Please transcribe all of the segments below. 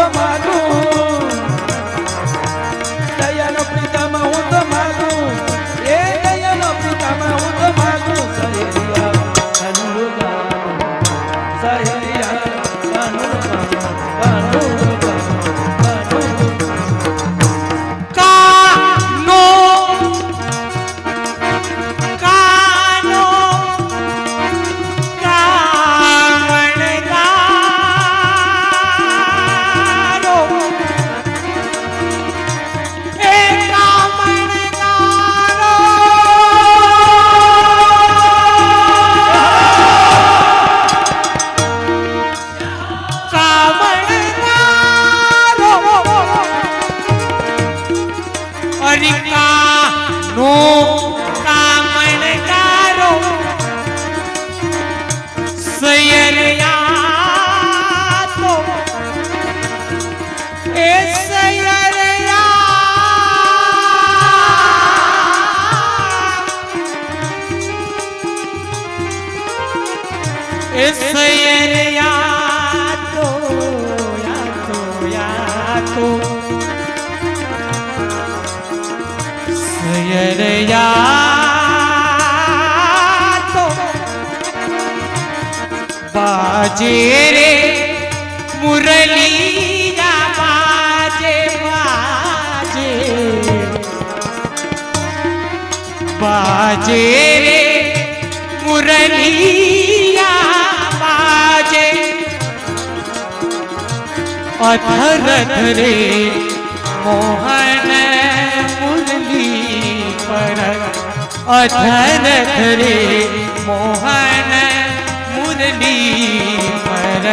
તો માગું, દયાનો પિતામાં હું તો માગું, એ દયાનો પિતામાં હું તો માગું. સહેલિયા કાનૂ ગાનું, સહેલિયા કાનૂ ગાનું, કાનૂ बाजे रे मुरलिया बाजे बाजे बाजे रे मुरलिया बाजे अधर धरे मोहन मुरली पर अधर धरे मोहन मुरली पर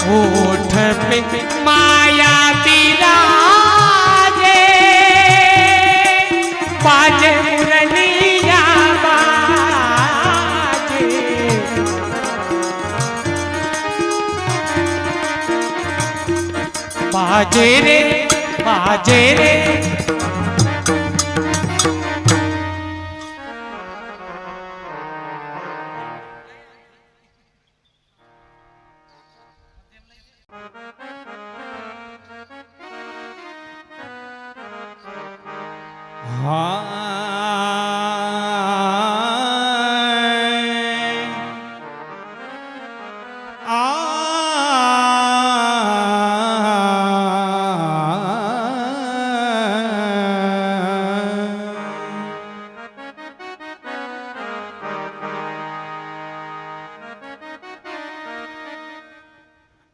होठ पे माया बिराजे बाजे मुरलिया बाजे बाजे रे बाजे रे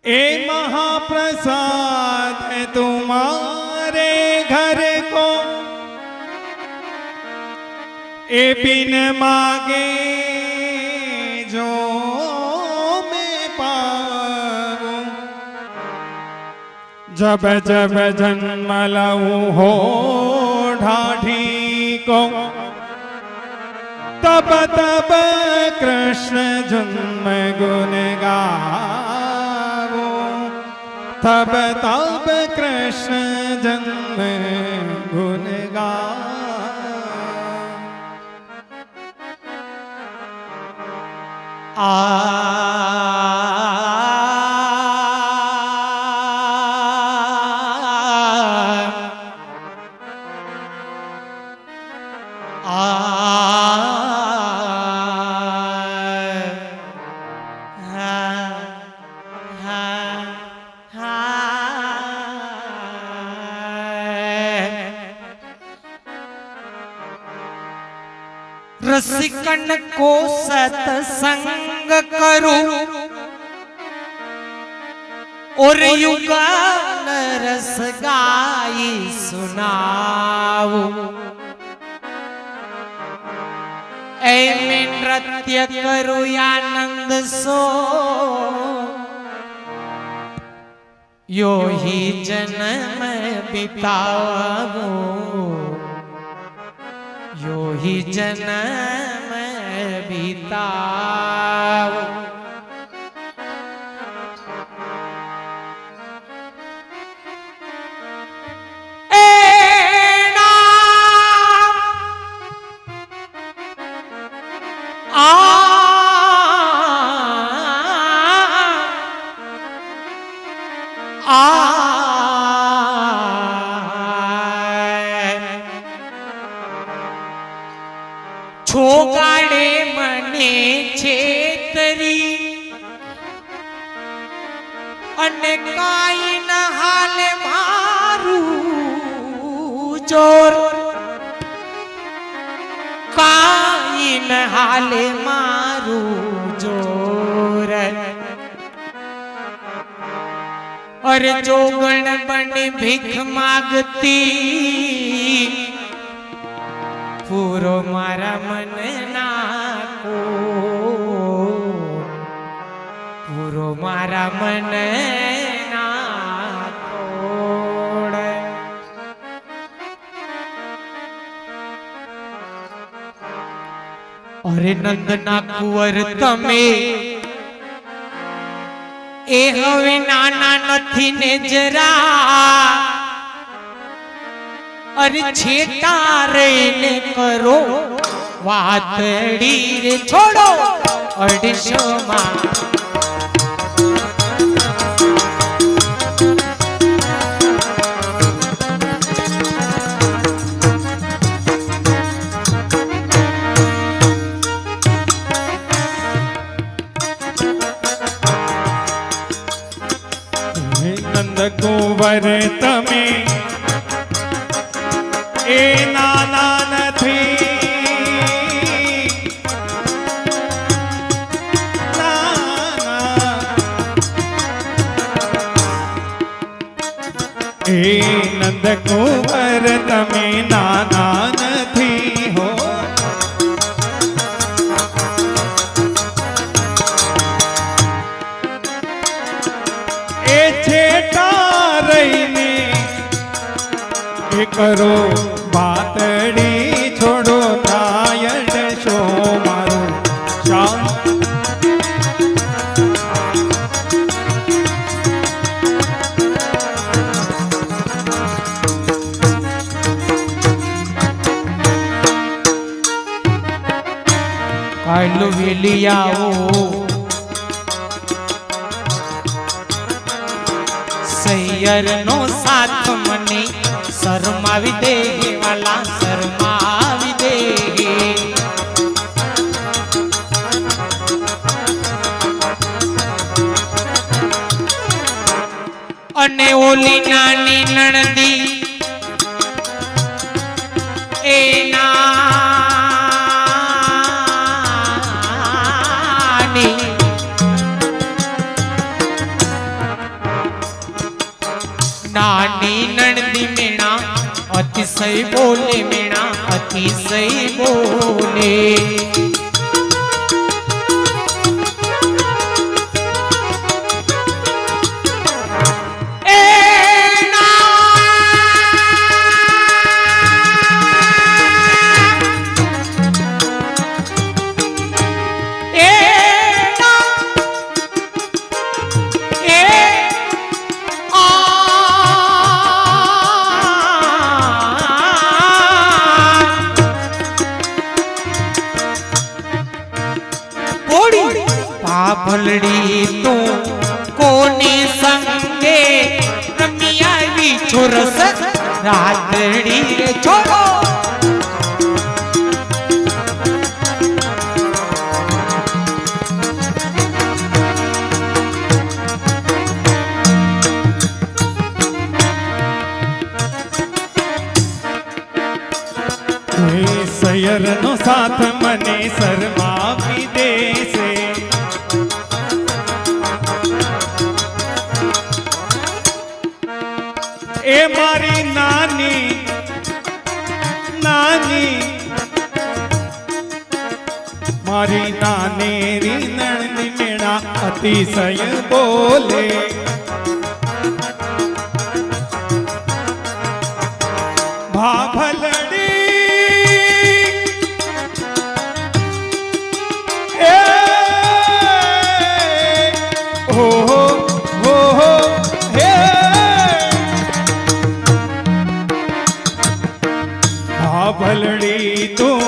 ए महाप्रसाद है तुम्हारे घर को, ए बिन मांगे जो मैं पाऊं, जब जब जन्म लऊं हो ढाढ़ी को, तब तब कृष्ण जन्म गुण गाऊं, तब तब कृष्ण जन्म गुण गाऊं। रसिकन को सत्संग करूं और युगान रस गाई सुनाऊं, ऐ मैं नृत्य करूं आनंद सो, यो ही जन्म बिताऊं, यो ही जन्म बिताऊं। છોગાડે મને છેતરી અને કાઈ ન હાલે મારું ચોર, કાઈ ન હાલે મારું જોર. અરે જોગણ બની ભીખ માગતી પૂરો મારા મન નાખો, પૂરો મારા મન નાખો. અરે નંદના કુંવર તમે એ હવે નાના નથી ને જરા, અરે છેટા રહીને કરો વાતડી રે છોડો 250 માં. નંદ કુંવર તમે એ નાના નથી, એ નંદ કુંવર તમે નાના નથી હો. એ છેટા રહીને એ કરો વાતડી છોડો નાયણ શો મારું શામ. કાયલો વેલી આવો સૈયર નો સાથ મને શરમાવી દે વાલા શરમાવી દે. અને ઓલી નાની નણદી એ નાની નાની નણદી મેણા અતિશય બોલે, મેણા અતિશય બોલે. પાભલડી તું કોની સંગે રમી આવી છોરસ રાતડી રે છોડો. સૈયર નો સાથ મને શરમાવી દેશે, એ મારી નાની નાની મારી નાનેરી નણની મેણા અતિશય બોલે. ભાભલડી એ હો હો હો હે ભાભલડી તું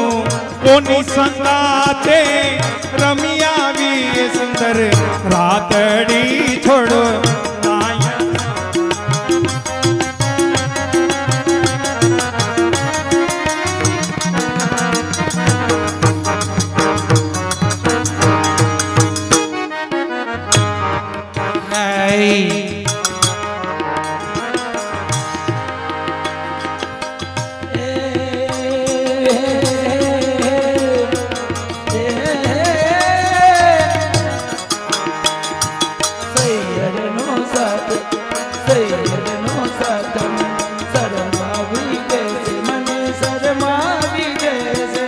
કોની સંગાતે રમી આવી સુંદર રાતડી છોડો નાયણ. સતમ શરમાવી દેશે મને શરમાવી દેશે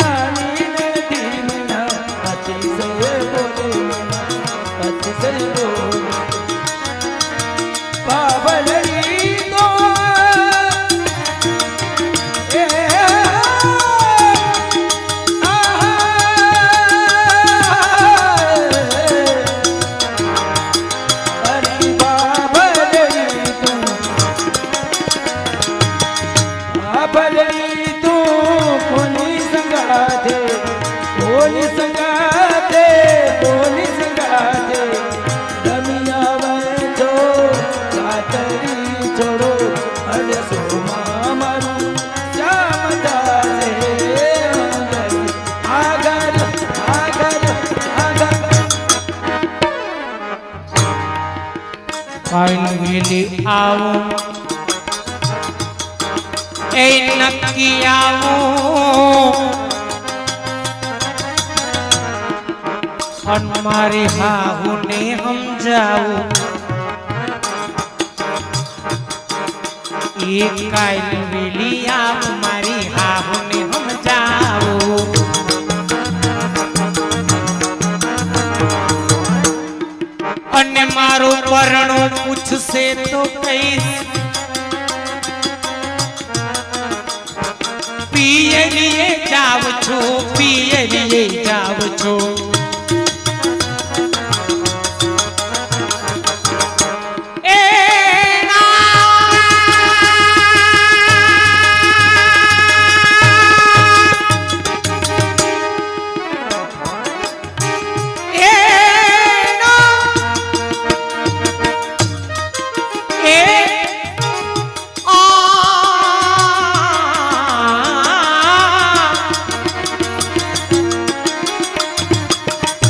નાની ને ધીમના અતિશય બોલે અતિશય બોલે પાવલડી તો વેલી આવું એ નક્કી આવું અને મારી હાહુને સમજાવું એ કાલ વેલી આવું મારી હાહુને સમજાવું અને મારું પરણું પૂછશે તો કહીશ પિયરીએ જાવ છો પિયરીએ જાવ છો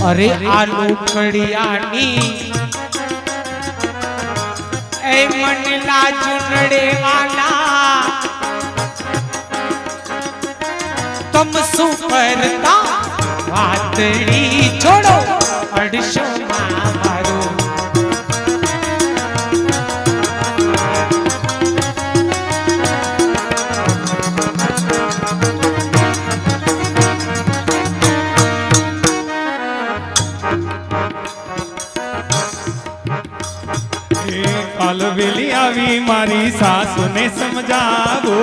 અરે આલુ કડિયાની એ મન લાજુ નડે વાલા તમ શું કરતા વાતડી છોડો અડશો માં મારો કાલવેલી આવી મારી સાસુને સમજાવો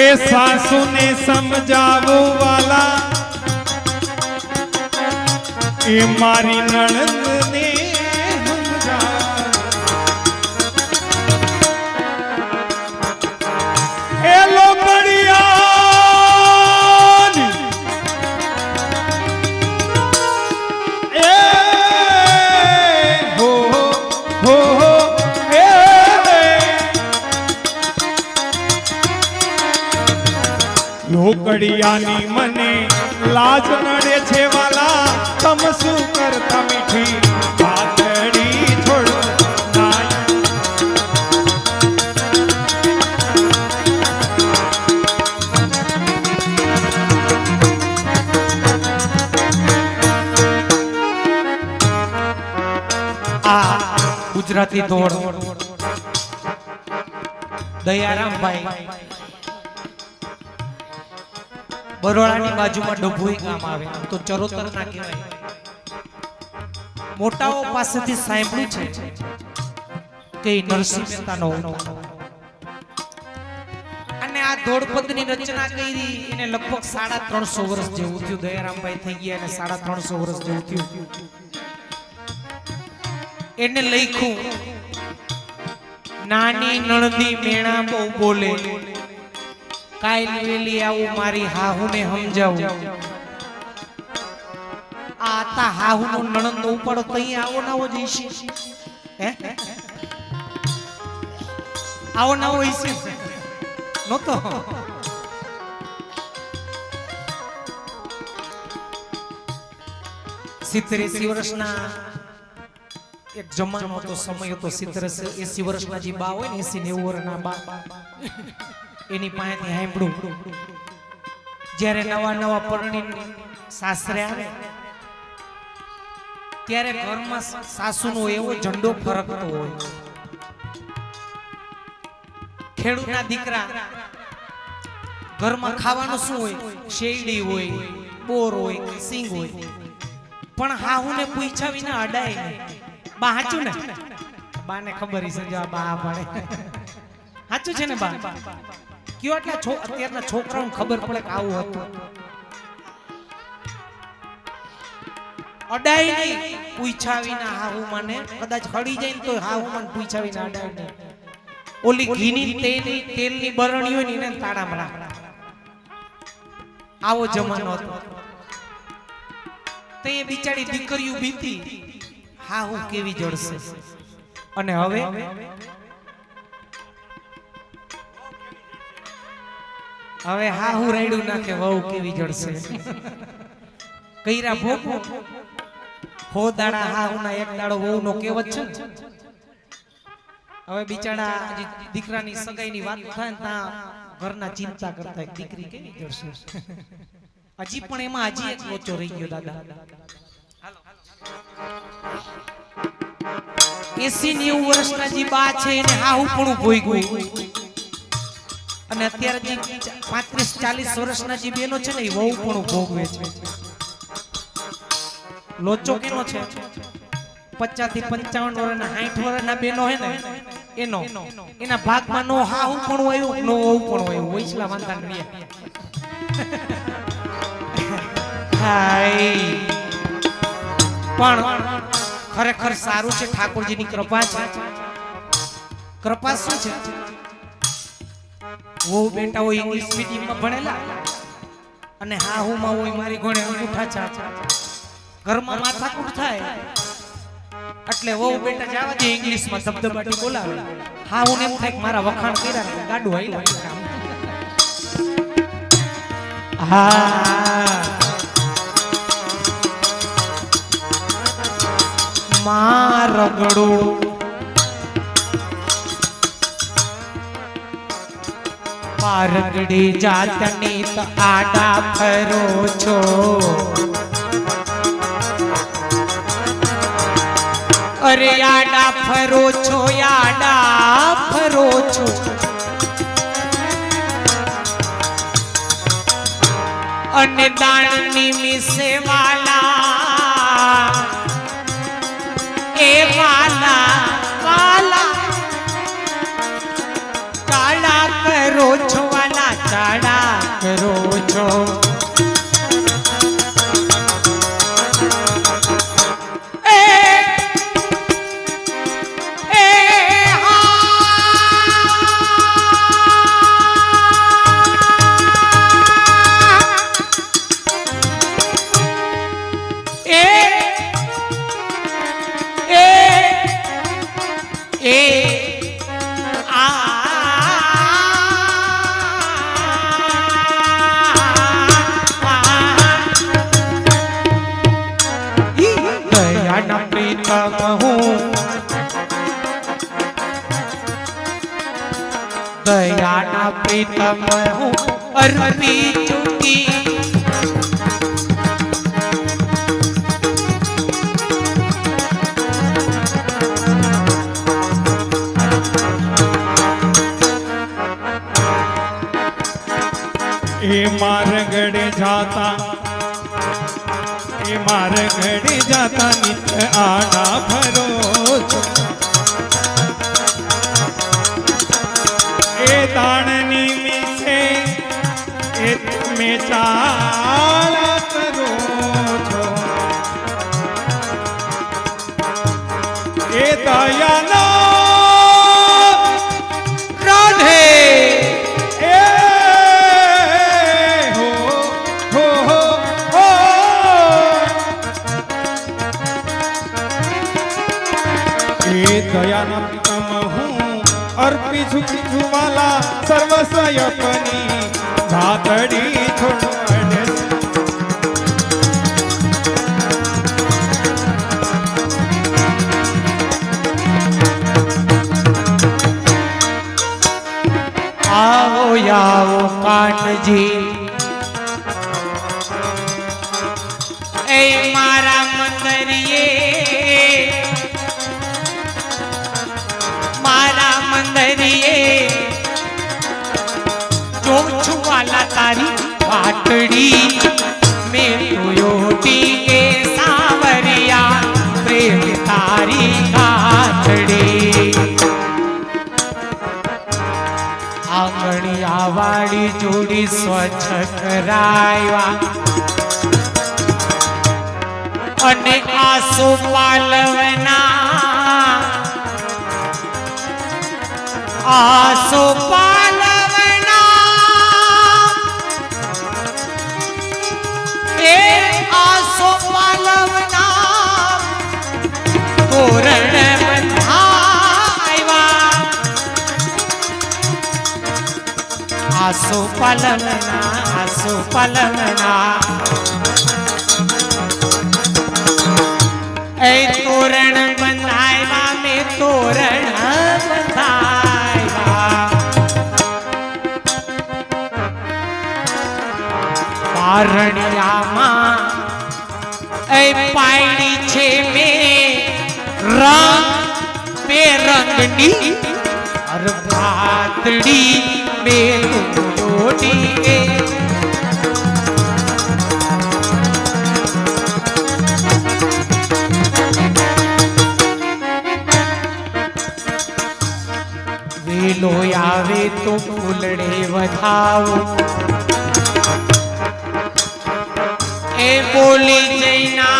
એ સાસુને સમજાવો વાલા એ મારી નણંદને સમજાવો એ લોકડિયા લોકડિયાની મને લાજ નડે છે વાલા તમ શું કરતા મીઠી પાતળી છોડો આ ગુજરાતી દોડ દયારામભાઈ બરોડાની બાજુમાં ડભોઈ ગામ આવે તો ચરોતર ના કહેવાય મોટાઓ પાસેથી સાંભળ્યું છે કે નરસિંહ મહેતાનો અને આ દોડપદની રચના કરી એને લગભગ 350 વર્ષ જેવું થયું દયારામભાઈ થઈ ગયા અને 350 વર્ષ જેવું થયું એને લખ્યું નાની નણદી મેણા બહુ બોલે કાલ વેલી આવું મારી હાહુને સમજાવું આ તા હાહુનો નણંદ ઉપાડો તઈ આવો નાવો જઈશે હે આવો નાવો હશે નતો સિત્તેર વર્ષના એક જમાનો હતો સમય હતો 70-80 વર્ષના જે બા હોય ને 80-90 વર્ષના બા એની પાસેથી સાંભળું જ્યારે નવા પરણી સાસરે આવે ત્યારે ઘરમાં સાસુનો એવો ઝંડો ફરકતો હોય. ખેડૂતના દીકરા ઘરમાં ખાવાનું શું હોય? શેરડી હોય, બોર હોય, સિંગ હોય. પણ હાહુને પૂછ્યા વિના અડાય નહીં. બા હાચું ને? બાને ખબર છે જો આ બા પડે. હાચું છે ને બા? કયો એટલા અત્યારના છોકરાઓને ખબર પડે કે આવું હતું. અડાય નહીં પૂછ્યા વિના હાહુ માને. કદાચ હળી જાય ને તો હાહુ માને પૂછ્યા વિના અડાય નહીં. ઓલી ઘીની તેલની બરણી હોય ને એને તાળામાં રાખ. આવો જમાનો હતો. તે બિચારી દીકરીઓ બીતી હાહુ કેવી જડશે. અને હવે હાહુ રાયડું નાખે વહુ કેવી જડશે. કઈરા ભોગવો હો દાડા હાહુના એક દાડો વહુનો કહેવત છે. હવે બિચારા દીકરાની સગાઈની વાત થાય ને ત્યાં ઘરના ચિંતા કરતા દીકરી કેવી જડશે. હજી પણ એમાં હજી એક લોચો રહી ગયો દાદા. 80-90 વર્ષના જે બા છે એને હાહુ પણ ભોગ્યું. અને અત્યારે જે 35-40 વર્ષના જે બેનો છે ને એ વહુ પણ ભોગવે છે. લોચો કેનો છે? 50 થી 55 વર્ષના 60 વર્ષના બેનો હે ને એનો એના ભાગમાં નો હાહુ પણ હોય નો વહુ પણ હોય. વૈસલા વાંધા નહીં. હાય પણ ખરેખર સારું છે. ઠાકોરજીની કૃપા છે. કૃપા શું છે? વહુ બેટા હોય ઇંગ્લિશ મીડિયમમાં ભણેલા અને હાહુમાં હોય મારી ઘોડે અંગૂઠા છાપ. ઘરમાં માથાકૂટ થાય એટલે વહુ બેટા જવા દે ઇંગ્લિશમાં ધબધબાટી બોલાવે. હાહુને એમ થાય કે મારા વખાણ કર્યા ગાડું હાલ્યા. હા રગડું પારગડી જાતની તો આડા ફરો છો. અરે આડા ફરો છો, આડા ફરો છો. અને દાણની મિસે વાલા એ વાલા વાલા ચાડા કરો છો, વાલા ચાડા કરો છો. दयाना प्रीतम हूँ अर्पी चुकी. ए मारगड़े जाता नित्य आड़ा भरो छो. ए दाणनी मिसे ए में चाला करो छो. ए दयाना राधे दयाना प्रीतम हूँ अर्पी झुकी झुवाला सर्वस्वयपनी भातड़ी छोड़ने. आओ आओ काट जी ए मारा मंदरिये મંડળીએ જો છુવાલા તારી વાટડી મેં જોયોટી એ સાવરિયા પ્રેમ તારી ગાંઠડી આંગણિયા વાળી જોડી સ્વચ્છ કરાવ્યા અને આસો પાલવના આસો પાલવના એ આસો પાલવના તોરણ બંધાવ્યા આસો પાલવના એ તોરણ બંધાવ્યા મેં તોરણ બંધાવ્યા પારણિયામાં એ પાયડી છે મેં રંગ બેરંગની અર ભાતડી મેં જોડી વેલો આવે તો ફૂલડે વધાવો એ બોલી જઈના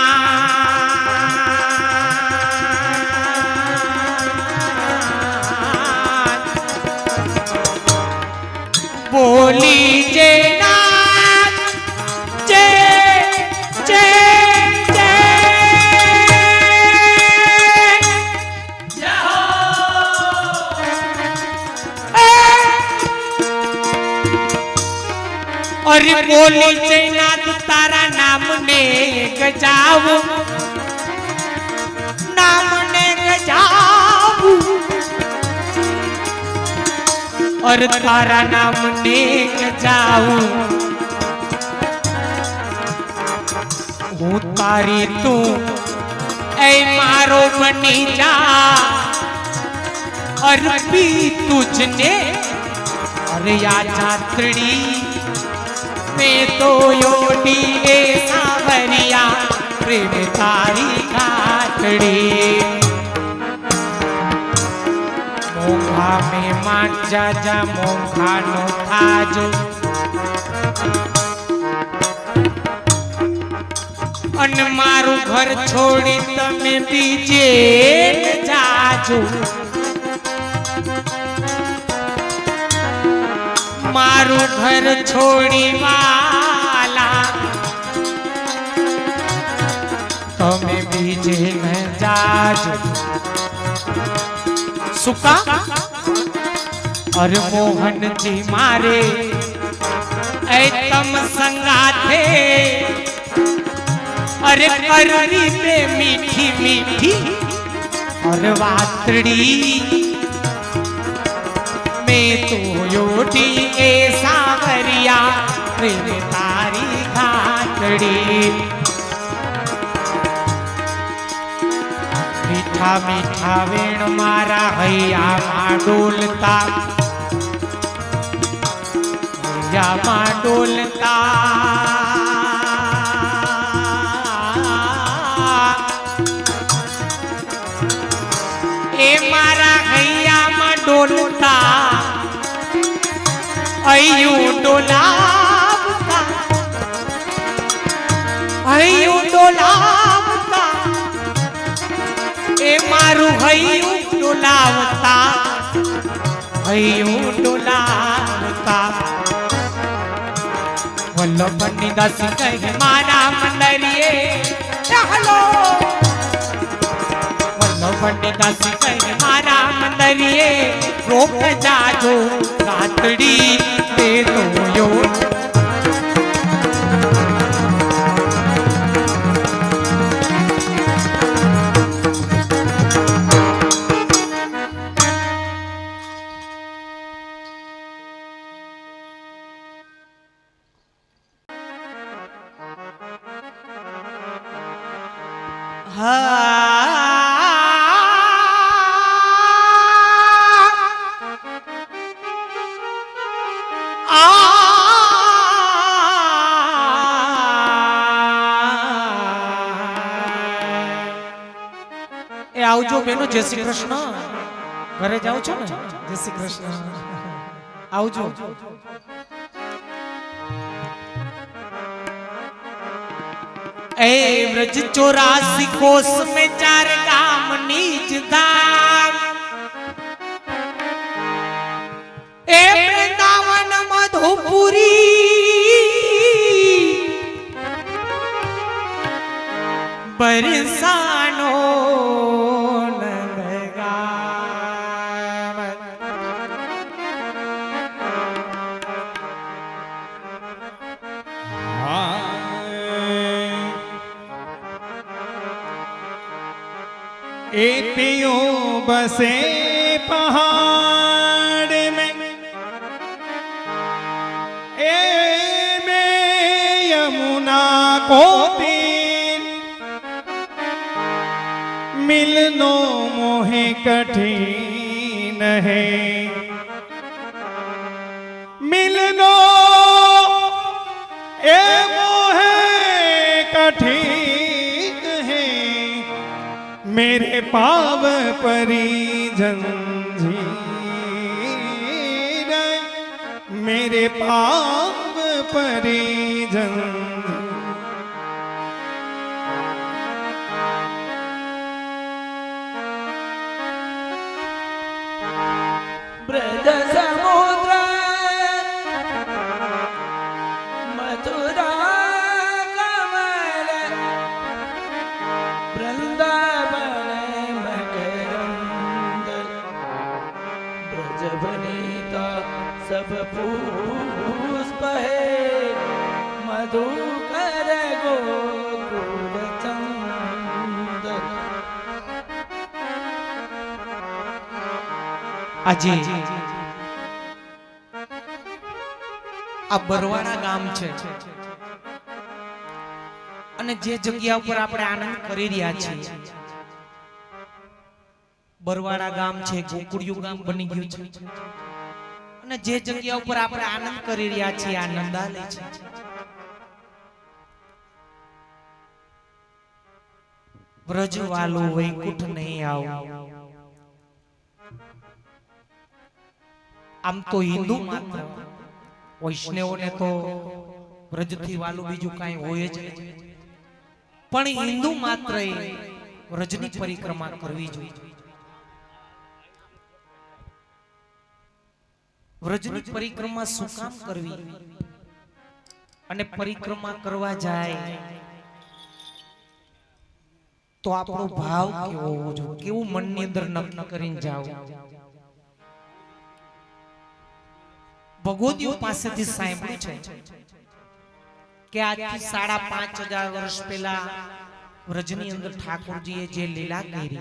બોલી જઈના જે જે જે अरे बोली जैनाथ तारा नाम ने गजाव नाम ने गजाव और तारा नाम ने गजाव हूँ तारी तू ऐ मारो बनी जा और भी तुझने अरे या छात्रड़ी मैं तो योडी ए सावरिया प्रेम तारी गांठड़ी मोंघा में मान जा मोंघा नो थाजो अन मारू घर छोड़ी तमे बीजे जाजो मारू घर छोड़ी वाला तमे बीजे न जाजो सुका और मोहन जी मारे ऐ तम संगाथे अरे कररी पे मीठी मीठी और वातड़ी मैं तो योटी ए सावरिया प्रेम तारी गांठड़ी मीठा मीठा वेण मारा हैया मां डोलता हैया मां डोलता ए मारा हैया मां डोलता अयू डोलावता अयू डोलावता ए मारू हयू डोलावता अयू डोलावता वल्लभनी दास कहे मारा मंडरिए हेलो वल्लभनी दास कहे मारा मंडरिए रोक जाजो गांठड़ी पे तो यो આવજો બેનો, જય શ્રી કૃષ્ણ. ઘરે જાવ છો ને? જય શ્રી કૃષ્ણ. આવજો. ए व्रज 84 कोस में 4 गाम नीच धाम, ए वृंदावन मधुपुरी बरसानो नंदगाम. ए पियो बसे पहाड़ में, ए में यमुना को तीर, मिलनो मोहे कठिन है, मिलनो ए मोहे कठिन है, मेरे पाव परिजन झीर, मेरे पाव परिजन. ब्रज समुद्र मथुरा कमल, वृंदावन मकरंद, ब्रज वनिता सब पुष्प है, मधुकर गोकुल चंद. આજે આ બરવાડા ગામ છે અને જે જગ્યા ઉપર આપણે આનંદ કરી રહ્યા છીએ, બરવાડા ગામ છે, ગોકુળિયું ગામ બની ગયું છે. અને જે જગ્યા ઉપર આપણે આનંદ કરી રહ્યા છીએ આ નંદાલય છે. વ્રજવાલું વૈકુંઠ નહીં આવું. આમ તો હિન્દુ માત્ર, વૈષ્ણવોને તો વ્રજથી વાલું બીજું કાંઈ હોય જ નહીં, પણ હિન્દુ માત્ર વ્રજની પરિક્રમા કરવી જોઈએ. વ્રજની પરિક્રમા શું કામ કરવી? અને પરિક્રમા કરવા જાય તો આપણો ભાવ કેવો હોવો જોઈએ, કેવું મનની અંદર નક્કી કરીને જાવ. ભગવદીઓ પાસેથી સાંભળ્યું છે કે આજથી 5,500 વર્ષ પહેલા વ્રજની અંદર ઠાકોરજીએ જે લીલા કરી,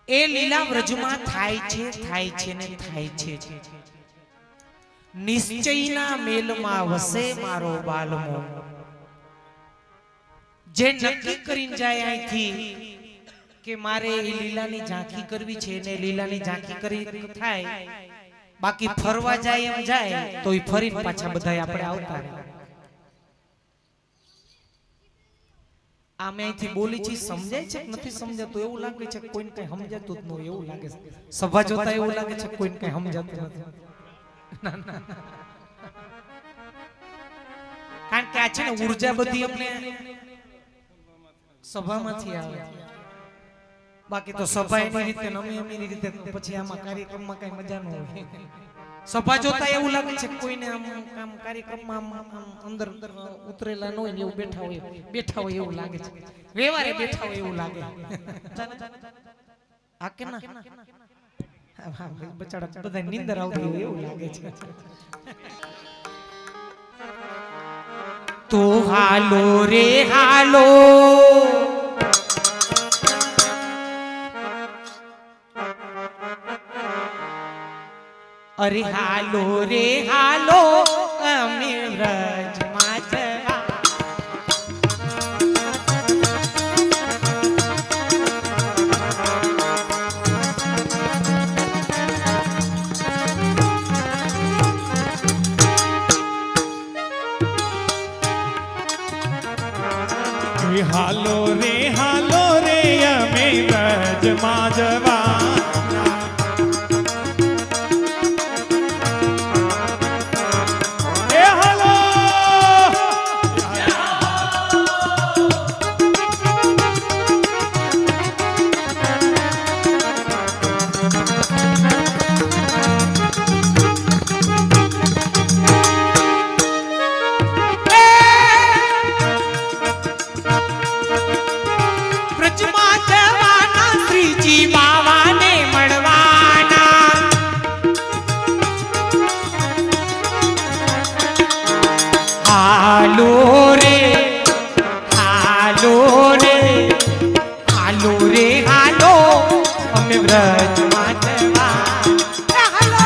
એ લીલા વ્રજમાં થાય છે ને થાય છે. નિશ્ચયના મેલમાં વસે મારો બાલમો, જે નક્કી કરીને જાય અહીંથી કે મારે એ લીલાની ઝાંખી કરવી છે ને લીલાની ઝાંખી કરી થાય, બાકી ફરવા જાય એમ જાય તો એ ફરીને પાછા બધા આપણે આવતા રહે. આમે અહીંથી બોલી છે, સમજાય છે કે નથી સમજાતું? એવું લાગે છે કોઈને કઈ સમજાતું જ ન હોય, એવું લાગે છે. સભા જોતા એવું લાગે છે કોઈને કઈ સમજાતું નથી. કારણ કે આ છે ને ઉર્જા બધી અમને સભામાંથી આવે, બાકી તો સભા એની રીતે અમે એમની રીતે, પછી આમાં કાર્યક્રમમાં કઈ મજા ન હોય. સભા જોતા એવું લાગે છે કોઈને આમ કાર્યક્રમમાં અંદર ઉતરેલા ન હોય ને એવું બેઠા હોય એવું લાગે છે, વ્યવહારે બેઠા હોય એવું લાગે. આ કે ના બચાડા બધા નીંદર આવતી હોય એવું લાગે છે. તો હાલો રે હાલો, અરે હાલો રે હાલો, અમે વ્રજમાં જવા. હાલો રે અમે વ્રજમાં જવાના એ હાલો વ્રજમાં જવાના શ્રીજી બાવાને મળવાના હાલો રે હાલો રે હાલો રે હાલો અમે વ્રજમાં જવાના હાલો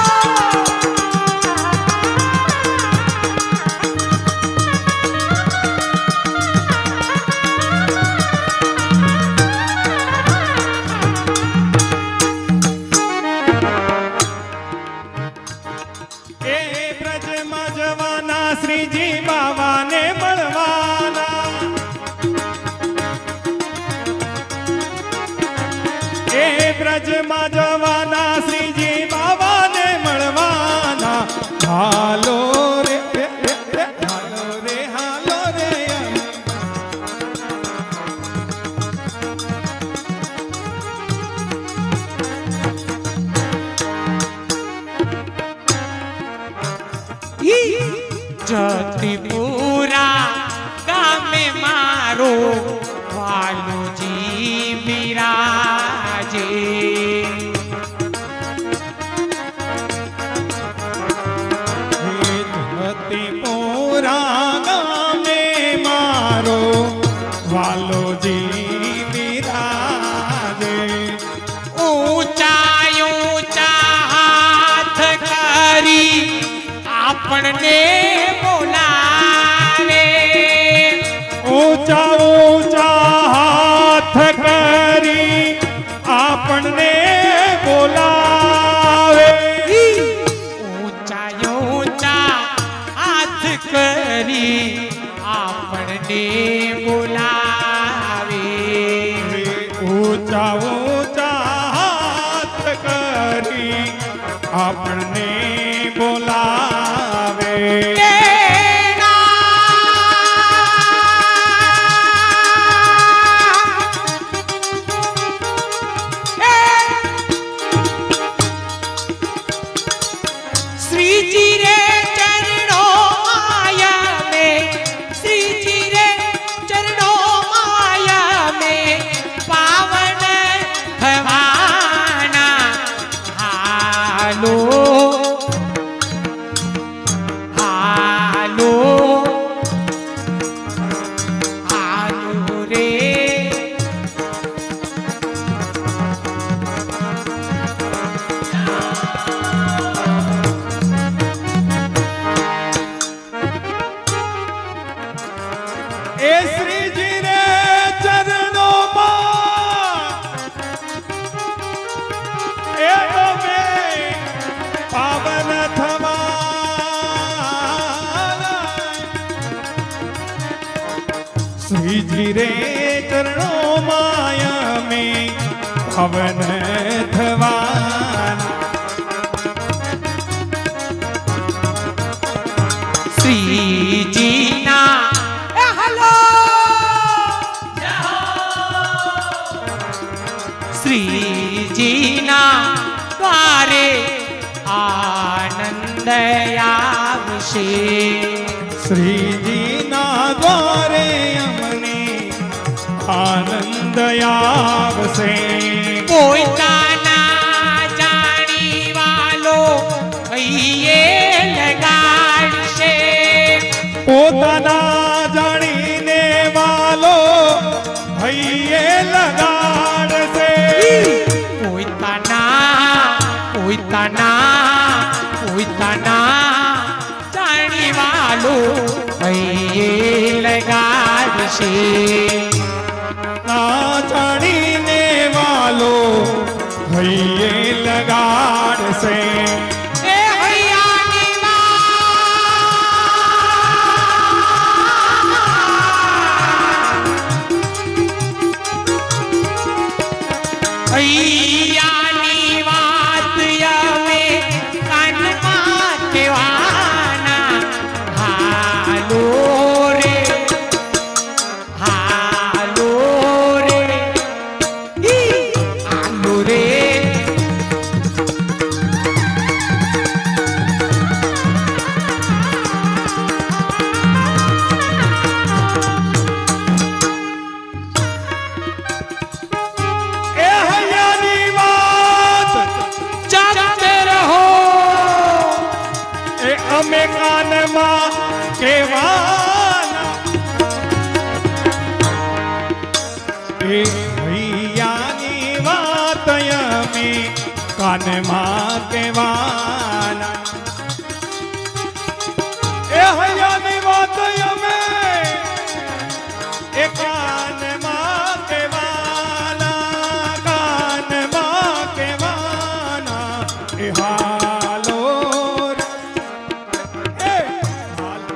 એ વ્રજમાં જવાના શ્રીજી બાવાને મળવાના એ વ્રજમાં જવાના શ્રીજી બાવાને મળવાના હાલો રે હાલો રે હાલો રે જતીપુરા ગામે મારો વાલુજી બિરાજે પોરા ગામે મારો વાલોજી બિરાજે ઊંચા ઊંચા હાથ કરી આપણને બોલાવે ઊંચા ઊંચા હાથ કરી આપણને બોલાવે ઊંચા ઊંચા હાથ કરી આપણને બોલાવે ઊંચા ઊંચા હાથ કરી આપણને બોલાવે શ્રીજી રે ચરણો માયા में શ્રીજી રે ચરણો માયા में પાવન થવાના હાલો હાલો હાલો રે એ શ્રીજી રે ચરણોમાં એ અમે પાવન થવાના શ્રીજી રે ચરણોમાં અમે પાવન થવાના શ્રીજીના હાલો શ્રીજીના દ્વારે આનંદ આવશે શ્રીજીના દ્વારે અમને આનંદ આવશે કોઈ તાના જાણી વાલો હૈયે લગાડશે પોતાના જાણીને વાલો હૈયે લગાડશે કોઈ તાના જાણી વાલો હૈયે લગાડશે ના જાણીને વાલો હૈયે લગાડશે એ હૈયાની વાત એ ભૈયાની વાત અમે કાનમાં કહેવાના એ હૈયાની વાત અમે એ કાનમાં કહેવાના કાનમાં કહેવાના એ હાલો એ હાલો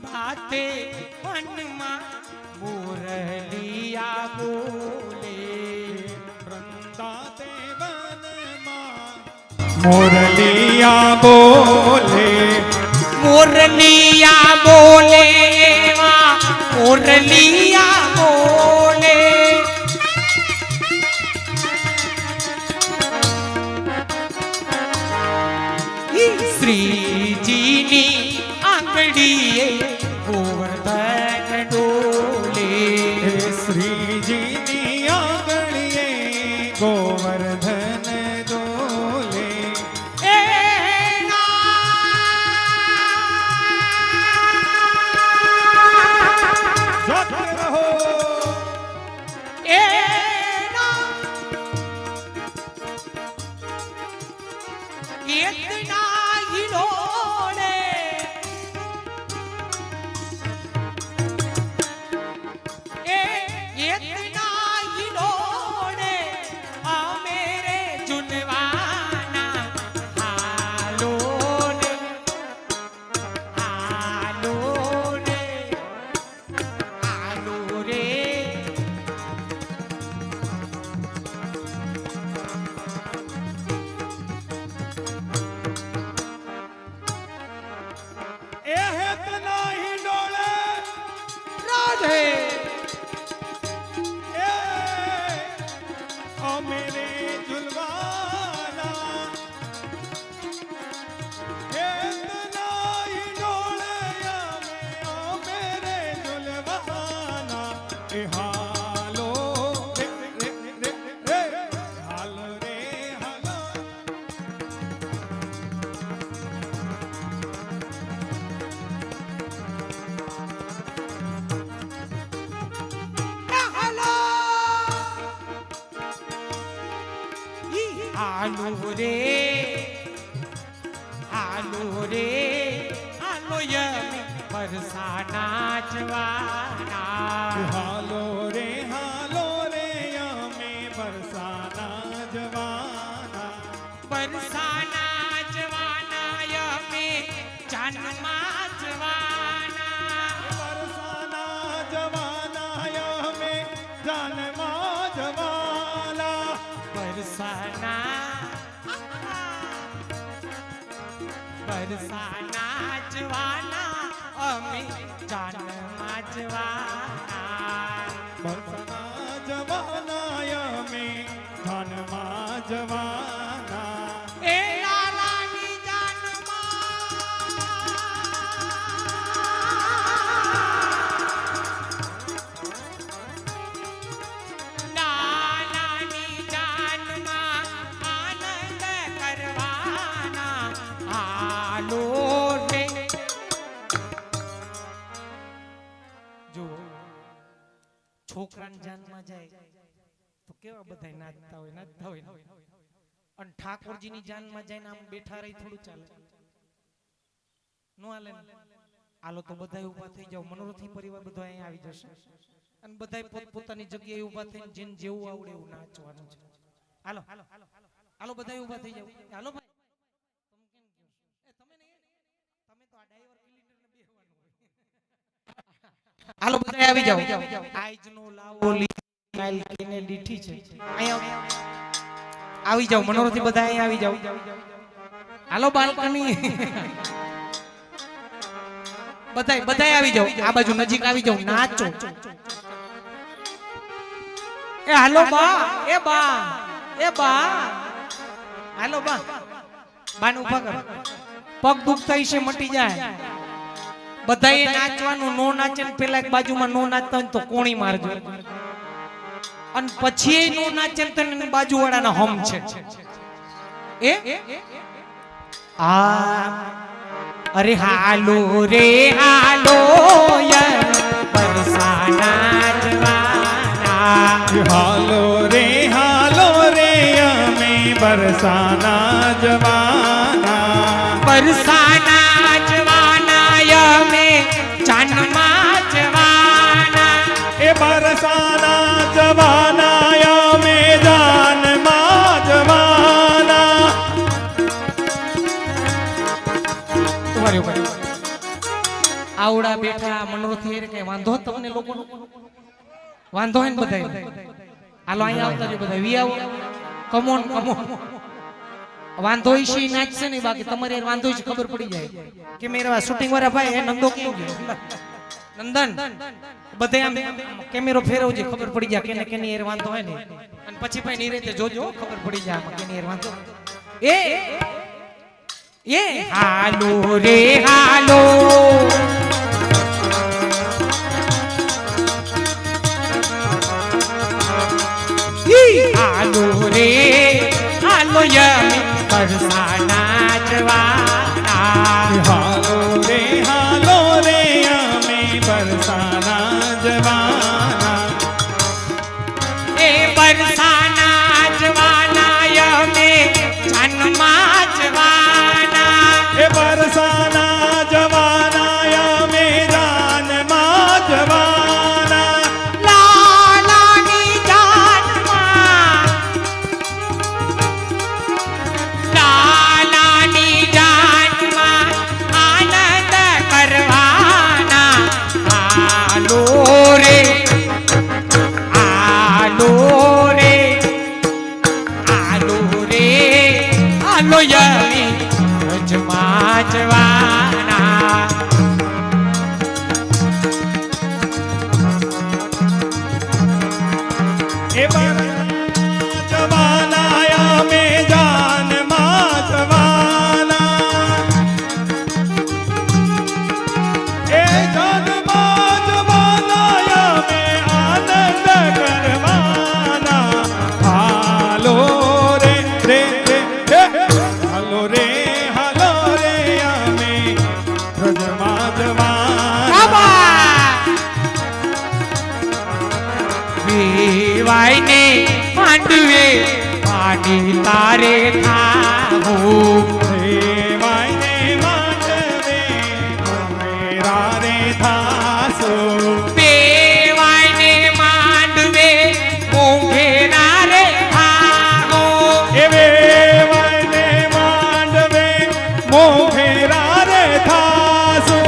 બાતે વનમાં મુરલિયા બોલે વૃંદાતે વનમાં મોરલિયા બોલે મુરલિયા બોલે એવા મુરલિયા બોલે શ્રીજીની આંગળીએ ગોવર્ધન ડોલે શ્રીજીની આંગળીએ ગોવર્ધન ડોલે સત્ય રહો इतना हिलोड़े इतना हिलोड़े आ मेरे जुनवाना हालो ने हालो रे हालो रे એ હેત નહીં ડોળે राधे એ અમેરે ઝુલવાના હેત નહીં ડોળે અમેરે ઝુલવાના એ હાલો રે રે રે રે હાલો રે હાલો आलू रे आलू रे आलू यमी बरसाना जवाना હાલો રે અમે બરસાના જવાના बरसाना जवाना यमी जन्मा जवाना બરસાના જવાના અમે જાનમાં જવાલા बरसाना जवाना अमी जन्मा जवाना બરસાના જવાના અમે જાનમાં જવાના ए लालानी लालानी जानमा आनंद करवाना आलो रे जो છોકરાની જાનમાં જાય તો કેવા બધા નાચતા હોય અને ઠાકોરજીની જાનમાં જઈને આમ બેઠા રહી થોડું ચાલે નો હાલે ને? આલો તો બધા ઊભા થઈ જાવ, મનોરથી પરિવાર બધો અહીંયા આવી જશે અને બધા પોતપોતાની જગ્યાએ ઊભા થઈને જેને જેવું આવડે એવું નાચવાનું છે. હાલો હાલો બધા ઊભા થઈ જાવ. હાલો ભાઈ તમે કેમ કહો? એ તમે નહીં, તમે તો આ ડ્રાઈવર ક્લિનર ને બેહવાનું હોય. હાલો બધા આવી જાવ. આઈજનો લાવો કાલ કેને દીઠી છે અહીંયા આવી જાવ. મનોરથી બધા અહીંયા આવી જાવ. હાલો બાલ્કની બધાય આવી જાવ. આ બાજુ નજીક આવી જાવ. નાચો. એ હાલો બા, એ બા, એ બા, હાલો બા. બાને ઉભા કર. પગ દુખતા છે મટી જાય. બધાએ નાચવાનું. નો નાચે ને પેલા એક બાજુમાં નો નાચતા હોય તો કોણી મારજો. અને પછી નો નાચે ને તને બાજુવાળાના હમ છે એ આ અરે હાલો રે હાલો પરસાના જવાના હાલો રે અમે બરસાના જવાના પરસાના જવાના અમે ચાનમાં જવાના એ બરસાના જવાના અમે જાનમાં જવાના આવડા બેઠા મનોરથી કઈ વાંધો તમને લોકોનો વાંધો હે ને બધા હાલો અહીંયા આવતા રહ્યો બધા વી આવો કમોન વાંધો છે નાચશે નહીં બાકી તમારે યાર વાંધો છે ખબર પડી જાય કે મેરા શૂટિંગ વાળા ભાઈ એ નંદો ક્યાં ગયો નંદન બધે આમ કેમેરો ફેરવજે ખબર પડી જાય કેને કેની યાર વાંધો હોય ને અને પછી ભાઈ ની રીતે જોજો ખબર પડી જાય આમાં કેની યાર વાંધો એ હાલો રે હાલો હાલો રે હાલો યમી પરસાના જવાના હાલો રે અમે બરસાના જવાના એ પરસાના જવાના યમે જન્મા જવાના એ બરસાના જવાના અમે જાનમાં જવાના લાલાની જાનમાં આનંદ કરવાના હાલો રે હાલો રે હાલો રે હાલો યમી રજમાં જવાના એ બરસાના જવાના અમે જાનમાં જવાના એ જાનમાં જવાના અમે આનંદ કરવાના હાલો રે હાલો રે અમે રજમાં જવાના વાયને માંડવે પાણી તારે ખાવું દેવાયને માંડવે મેરા રે થાસો વાયને માંડવે મોંઘેરા રે ખાવો એ વેવાયને માંડવે મોઘેરા રે થાસો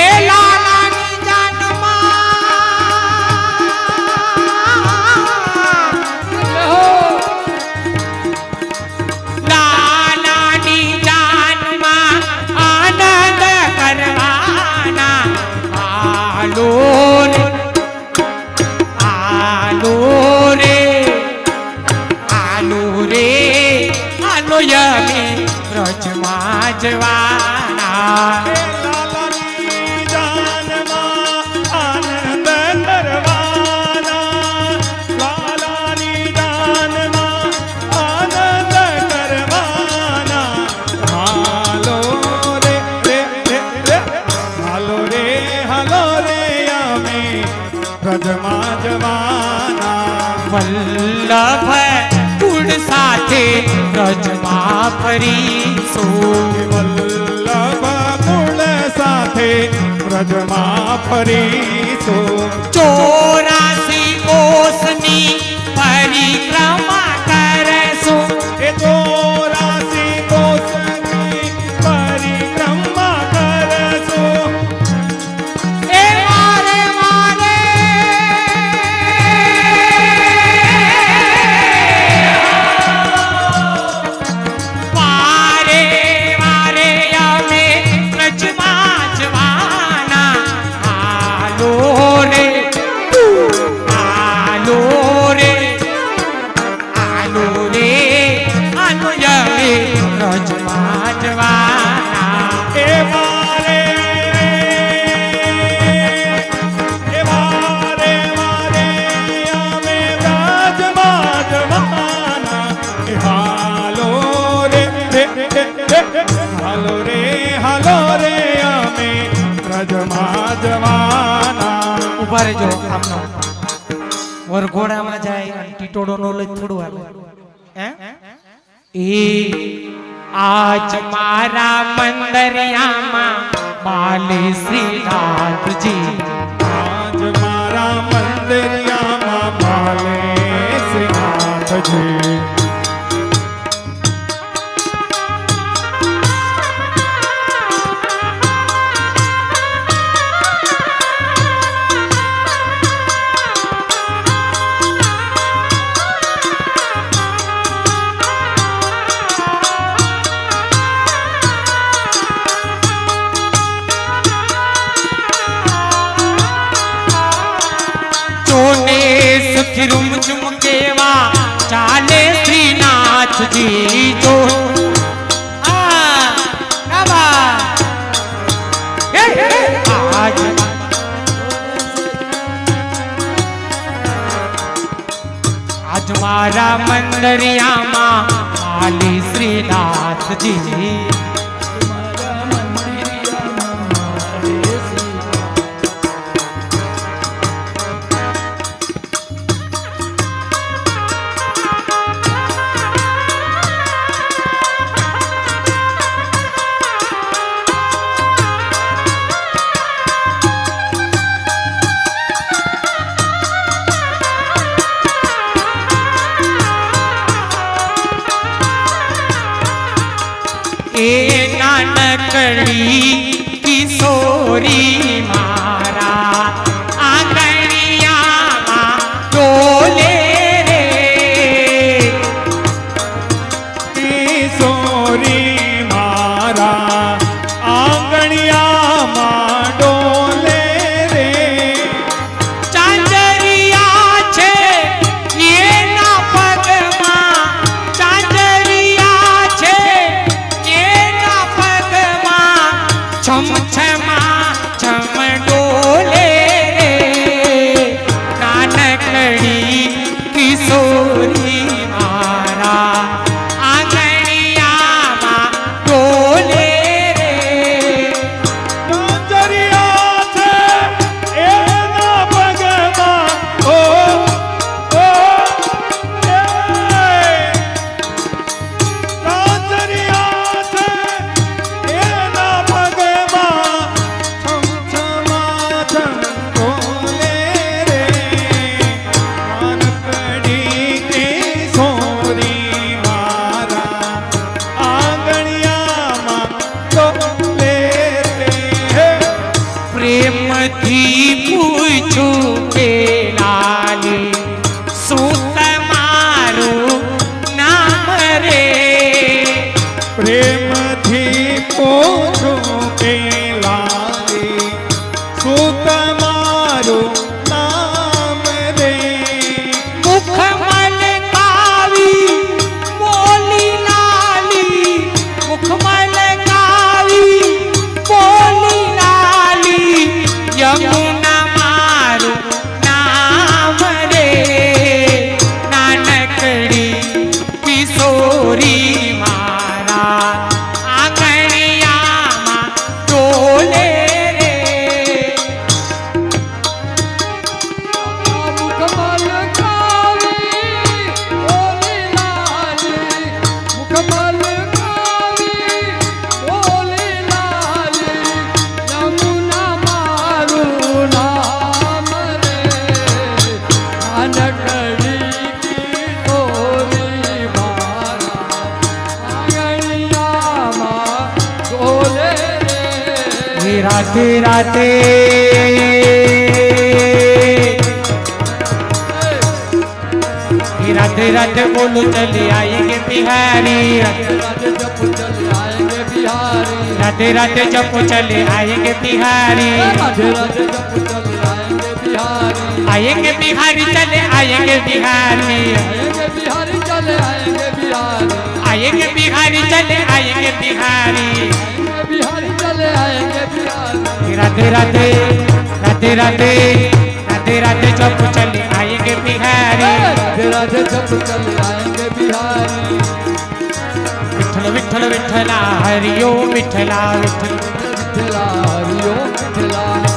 એ લાલાની જાનમાં લાલાની જાનમાં આનંદ કરવાના હાલો રે હાલો રે હાલો રે હાલો યમી રજમાં જવાના એ લાલાની જાનમાં આનંદ કરવાના લાલાની જાનમાં આનંદ કરવાના હાલો રે હાલો રે અમે રજમાં જવાના વલ્લભ કુળ સાથે રજમાં ફરીશું વલ્લભ કુળ સાથે વ્રજમાં ફરીશું 84 કોસની પરિક્રમા કરશું એ 84 કોસની પરિક્રમા કરશું એ વારે વારે વારે વારે અમે રજમાં જવાના હાલો રે ઉભા રહેજો આમનો વરઘોડામાં જાય અને ટીટોડો નો લઈ થોડું હાલે હે એ આજ મારા મંદરિયામાં બાલે શ્રીનાથજી આજ મારા મંદિરિયામાં બાલે શ્રીનાથજી રૂમ ઝુમ કેવા ચાલે શ્રીનાથજી જો આજ મારા મંદરિયામાં આલી શ્રીનાથજી એ નાનકડી કિશોરી મારા આંગણિયામાં ડોલે રે કિશોરી મારા આંગણિયામાં ડોલે રે ચાંદરિયા છે એના પગમાં ચાંદરિયા છે છમ છમા છમ ડોલે નાનકડી કિશોરી મારા આંગણિયામાં ડોલે રે ચાંદરિયા છે એના પગમાં ઓ ચાંદરિયા છે એના પગમાં છમછમા છમ ડોલે રે નાનકડી કિશોરી મારા આંગણિયામાં ડોલે રે પ્રેમથી પૂછું કે લાલી શું તમારું નામ રે પ્રેમથી પૂછું કે લાલી શું તમારું નામ રે મુખ મલકાવી બોલી લાલી મુખ મલકાવી બોલી લાલી યમુના મારું નામ રે નાનકડી કિશોરી મારા આંગણિયામાં ડોલે રે राधे राधे राधे राधे बोलो चले आएंगे बिहारी राधे राधे जब चले आएंगे बिहारी आएंगे बिहारी चले आएंगे बिहारी आएंगे बिहारी चले आएंगे बिहारी राधे राधे राधे राधे राधे राधे जब चले आएंगे बिहारी राधे जब चले आएंगे बिहारी विठ्ठल विठ्ठल विठ्ठला हरिओ विठ्ठला विठ्ठल विठ्ठला हरिओम विठ्ठला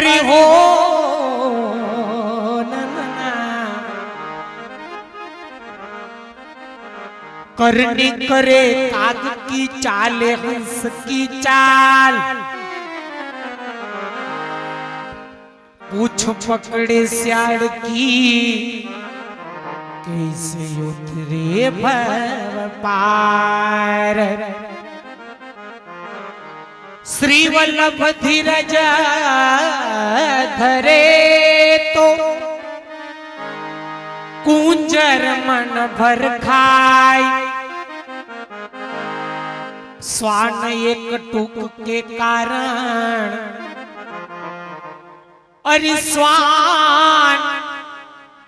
अरे हो नन्ना करने करे काग की चाले हंस की चाल पूछ पकड़े स्याड़ की कैसे उतरे भव पार श्री वल्लभ धीरज धरे तो कुंजर मन भर खाय स्वान एक टूक के कारण अरे स्वान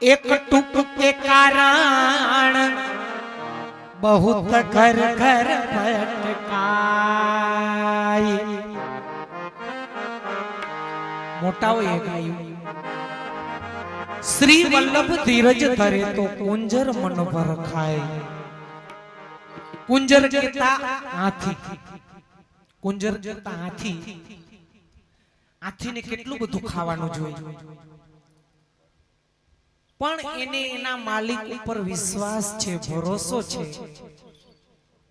एक टूक के कारण बहुत घर घर भटकाय मोटा होए गायो श्री वल्लभ धीरज धरे तो कुंजर मन भर खाय कुंजर केता हाथी कुंजर केता हाथी हाथी ने કેટલું બધું ખાવાનું જોઈએ પણ એને એના માલિક ઉપર વિશ્વાસ છે ભરોસો છે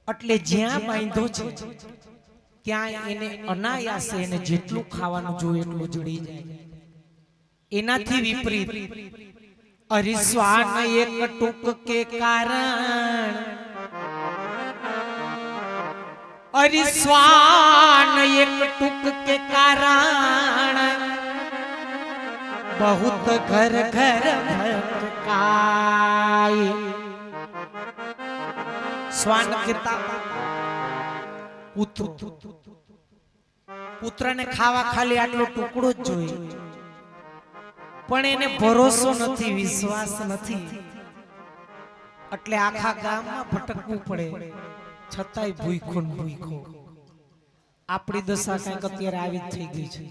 એટલે જ્યાં બાંધ્યો છે ત્યાં એને અનાયાસે એને જેટલું ખાવાનું જોઈએ એટલું જડી જાય એનાથી વિપરીત અરિસ્વાન એક ટૂક કે કારણ अरिस्वान एक टूक के कारण बहुत घर घर भटकाय स्वान केता पुत्र पुत्र ने खावा खाली आटलो टुकड़ो ज जोईए पण एने भरोસો નથી વિશ્વાસ નથી એટલે આખા ગામમાં ભટકવું પડે છતાંય ભૂખો ને ભૂખો આપણી દશા કંઈક અત્યારે આવી જ થઈ ગઈ છે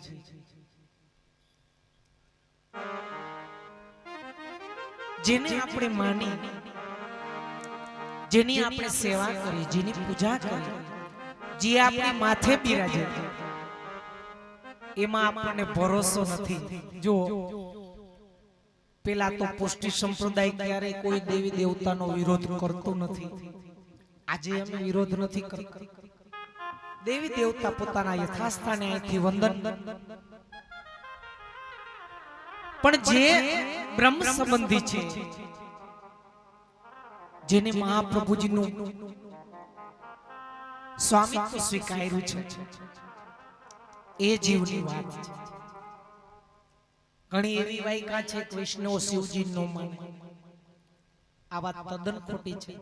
જેને આપણે માની જેની આપણે સેવા કરી જેની પૂજા કરી જે આપણે માથે બિરાજે એમાં આપણને ભરોસો નથી જો પેલા તો પુષ્ટિ સંપ્રદાય ક્યારે કોઈ દેવી દેવતાનો વિરોધ કરતો નથી આજે અમે વિરોધ નથી કરતા દેવી દેવતા પોતાના યથાસ્થાને અહીંથી વંદન પણ જે બ્રહ્મ સંબંધી છે જેને મહાપ્રભુજીનું સ્વામિત્વ સ્વીકાર્યું છે એ જીવની વાત છે ઘણી એવી વાયકા છે કે વૈષ્ણવ શિવજી નો માને આ વાત તદ્દન ખોટી છે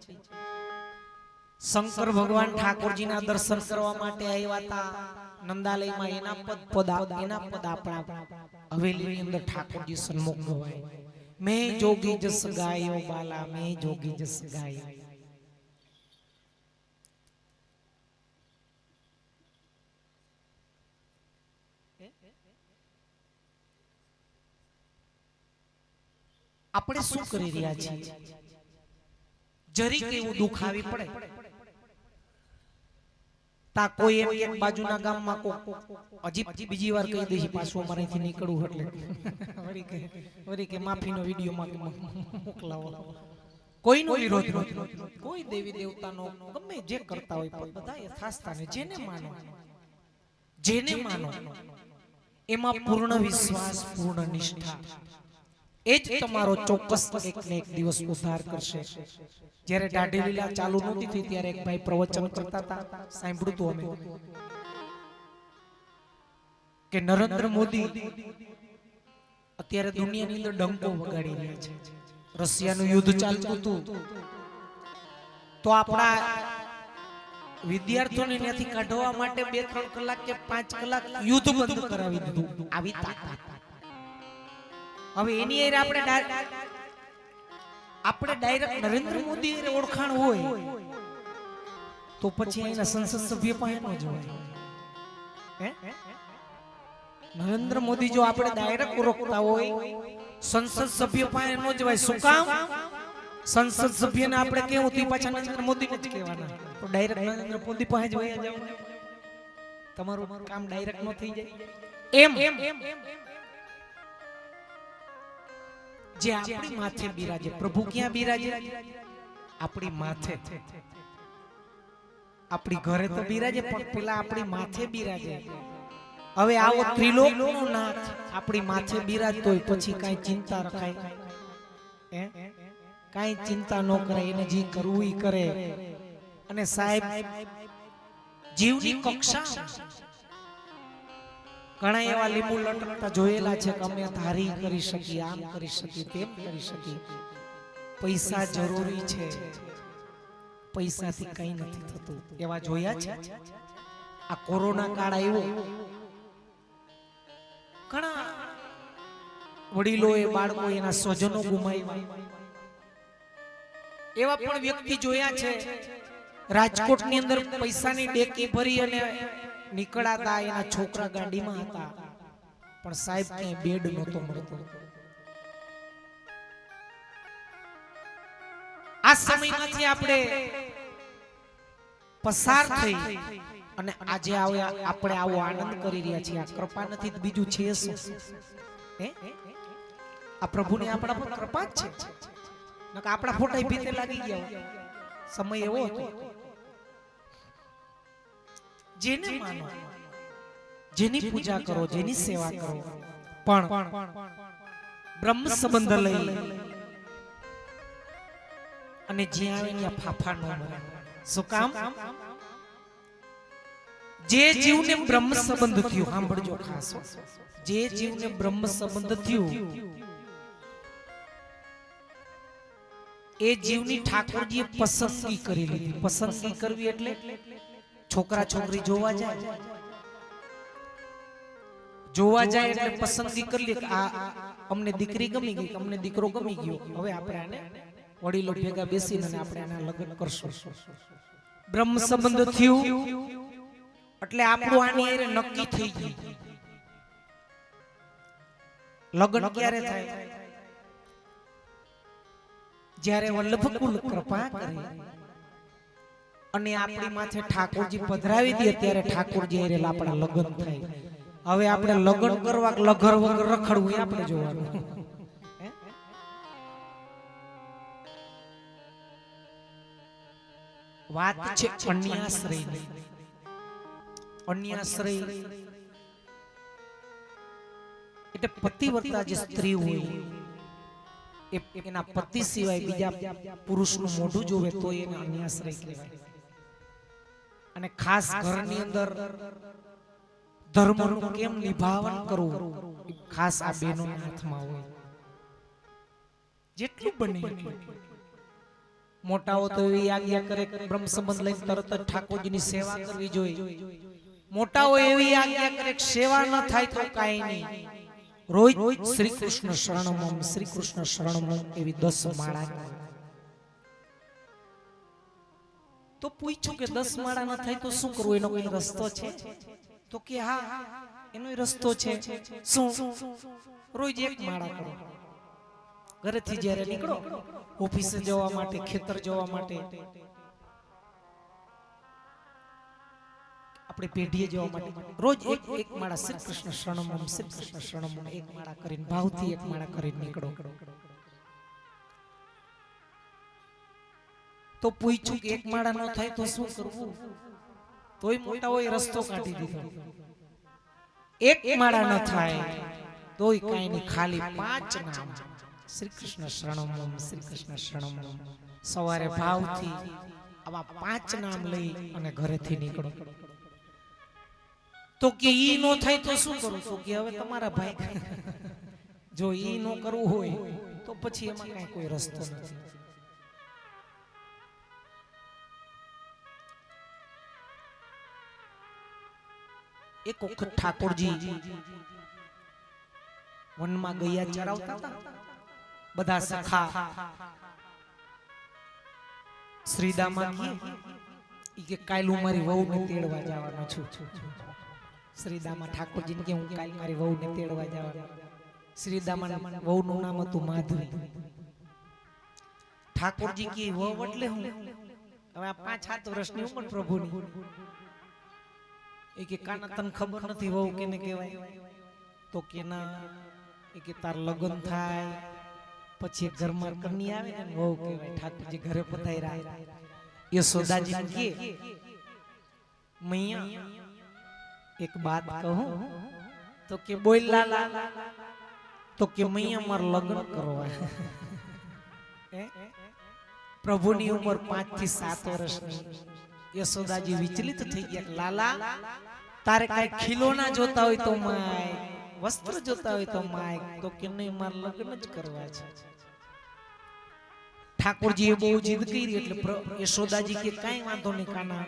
शंकर भगवान ठाकुर जी ना दर्शन करवा माटे आव्या था नंदालय में एना पद आपणा हवेली ની અંદર ઠાકોરજી સન્મુખ ગવાય मैं जोगी जस गायो बाला मैं जोगी जस गायो આપણે શું કરી રહ્યા છીએ જરી કેવું દુખ આવી પડે તા કોઈ એમ એક બાજુના ગામમાં કો હજી બીજી વાર કહી દેશી પાછો મારેથી નીકળવું એટલે વરી કે માફીનો વિડિયો મોકલાવો કોઈનો વિરોધ નથી કોઈ દેવી દેવતાનો ગમે જે કરતા હોય પણ બધા યથાસ્થાને જેને માનો એમાં પૂર્ણ વિશ્વાસ પૂર્ણ નિષ્ઠા એ જ તમારો ચોક્કસ એક ને એક દિવસ ઉદ્ધાર કરશે જ્યારે દાઢી લીલા ચાલુ નહોતી થઈ ત્યારે એક ભાઈ પ્રવચન કરતા હતા સાંભળ્યું તો અમે કે નરેન્દ્ર મોદી અત્યારે દુનિયાની અંદર ડંકો વગાડી રહ્યા છે રશિયાનું યુદ્ધ ચાલતું હતું તો આપણા વિદ્યાર્થીઓને ત્યાંથી કાઢવા માટે 2-3 કલાક કે 5 કલાક યુદ્ધ બંધ કરાવી દીધું આવી તાકાત હવે એની એર આપણે ડાયરેક્ટ નરેન્દ્ર મોદી એર ઓળખાણ હોય તો પછી એના સંસદ સભ્ય પાસે ન જવાય હે નરેન્દ્ર મોદી જો આપણે ડાયરેક્ટ ઓળખતા હોય સંસદ સભ્ય પાસે ન જવાય શું કામ સંસદ સભ્યને આપણે કેવું થી પાછા નરેન્દ્ર મોદીને જ કહેવાના તો ડાયરેક્ટ નરેન્દ્ર મોદી પાસે જ વયા જાવ તમારું કામ ડાયરેક્ટ ન થઈ જાય એમ જે આપણી માથે બિરાજે. પ્રભુ ક્યાં બિરાજે? આપણી માથે. આપણી ઘરે તો બિરાજે પણ પેલા આપણી માથે બિરાજે. હવે આવો ત્રિલોકનો નાથ આપણી માથે બિરાજતો હોય પછી કાંઈ ચિંતા રખાય? કાંઈ ચિંતા ન કરાય. એને જે કરવું એ કરે. અને સાહેબ જીવની કક્ષા ઘણા એવા લીંબુ લટકતા જોયેલા છે કે અમે ધારી કરી શકીએ, આમ કરી શકીએ, તેમ કરી શકીએ. પૈસા જરૂરી છે, પૈસાથી કઈ નથી થતું એવા જોયા છે. આ કોરોના કાળ આવ્યો, ઘણા વડીલોએ બાળકો એના સ્વજનો ગુમાવ્યા. એવા પણ વ્યક્તિ જોયા છે રાજકોટની અંદર પૈસાની ડેકી ભરી અને નીકળાતા એના છોકરા ગાડીમાં હતા પણ સાહેબ ક્યાંય બેડ નહોતો મળતો. આ સમયમાંથી આપણે પસાર થઈ અને આજે આપણે આવો આનંદ કરી રહ્યા છીએ. આ કૃપા નથી તો બીજું છે શું? આ પ્રભુની આપણા પર કૃપા જ છે. નકર આપણા ફોટા ભીતે લાગી ગયા. સમય એવો હતો. જેને માનો, જેની પૂજા કરો, જેની સેવા કરો, પણ બ્રહ્મ સંબંધ લઈ અને જ્યાં આવે ત્યાં ફાફા ન મરે. શું કામ? જે જીવને બ્રહ્મ સંબંધ થયો, સાંભળજો ખાસ, જે જીવને બ્રહ્મ સંબંધ થયું એ જીવની ઠાકોરજીએ પસંદગી કરી લીધી. પસંદગી કરવી એટલે છોકરા છોકરી જોવા જાય, જોવા જાય એટલે પસંદગી કરી લે. આ અમને દીકરી ગમી ગઈ, અમને દીકરો ગમી ગયો, હવે આપણે આને વડીલો ભેગા બેસીને આપણે આના લગ્ન કરશું. બ્રહ્મ સંબંધ થયું એટલે આપણું આની હારે નક્કી થઈ ગયું. લગ્ન ક્યારે થાય? જ્યારે વલ્લભકુલ કૃપા કરે અને આપણી માથે ઠાકોરજી પધરાવી દે ત્યારે ઠાકોરજી હારે આપણા લગ્ન થાય. હવે આપણે લગ્ન કરવા લઘર વગર રખડવું એ આપણે જોવાનું. વાત છે અન્યાશ્રય. અન્યાશ્રય એટલે પતિવ્રતા જે સ્ત્રી હોય એના પતિ સિવાય બીજા પુરુષનું મોઢું જોવે તો એને અન્યાશ્રય કહેવાય. અને ખાસ ઘરની અંદર ધર્મનું કેમ નિભાવન કરવું ખાસ આ બહેનોના હાથમાં હોય. જેટલું બને મોટાઓ તો એવી આજ્ઞા કરે બ્રહ્મ સંબંધ લઈને તરત જ ઠાકોરજીની સેવા કરવી જોઈએ. મોટાઓ એવી આજ્ઞા કરે સેવા ન થાય તો કાંઈ નહીં, રોજ શ્રી કૃષ્ણ શરણમમ, શ્રી કૃષ્ણ શરણમમ એવી 10 માળા. તો પૂછ્યું કે 10 માળા ન થાય તો શું કરવું? એનો કોઈ રસ્તો છે? તો કે હા, એનો રસ્તો છે. શું? રોજ 1 માળા કરો. ઘરેથી જ્યારે નીકળો ઓફિસે જવા માટે, ખેતર જવા માટે, આપણે પેઢીએ જવા માટે રોજ એક માળા શ્રી કૃષ્ણ શરણમમ, શ્રી કૃષ્ણ શરણમમ 1 માળા કરીને ભાવથી 1 માળા કરીને નીકળો. તો પૂછ્યું કે 1 માળા ન થાય તો શું કરવું? તોય મોટાઓએ રસ્તો કાઢી દીધો. 1 માળા ન થાય તોય કાંઈ નહીં, ખાલી 5 નામ શ્રી કૃષ્ણ શરણમમ, શ્રી કૃષ્ણ શરણમમ સવારે ભાવથી આવા 5 નામ લઈ અને ઘરેથી નીકળો. તો કે ઈ નો થાય તો શું કરું? તો કે હવે તમારા ભાઈ જો ઈ નો કરવું હોય તો પછી એમાં કાંઈ કોઈ રસ્તો નથી. એક વખત ઠાકોરજી વનમાં ગયા ચરાવતા હતા. બધા સખા શ્રીદામા કે કાલ હું મારી વહુને તેડવા જવાનો છું. શ્રીદામા ઠાકોરજીને કે હું કાલ મારી વહુને તેડવા જવાનો. શ્રીદામા વહુનું નામ હતું માધવી. ઠાકોરજી કે વહુ એટલે હું? હવે આ 5-7 વર્ષની ઉંમર પ્રભુની. એ કે કાના તને ખબર નથી વહુ કેને કહેવાય? તો કે ના. એ કે તાર લગ્ન થાય પછી ઘરમાં કન્યા આવે ને બહુ કહેવાય ઠાકોરજી ઘરે પધાર્યા યશોદાજી કે મૈયા એક બાત કહું તો કે બોલ લાલા તો કે મૈયા માર લગ્ન કરવા પ્રભુની ઉંમર 5 થી 7 વર્ષની યશોદાજી વિચલિત થઈ ગયા લાલા તારે કઈ ખીલોના જોતા હોય તો માય વસ્ત્ર જોતા હોય તો માય તો કે નહીં માર લગ્ન જ કરવા છે ઠાકોરજીએ બહુ જીદ કરી એટલે યશોદાજી કે કાઈ વાંધો નહીં કાના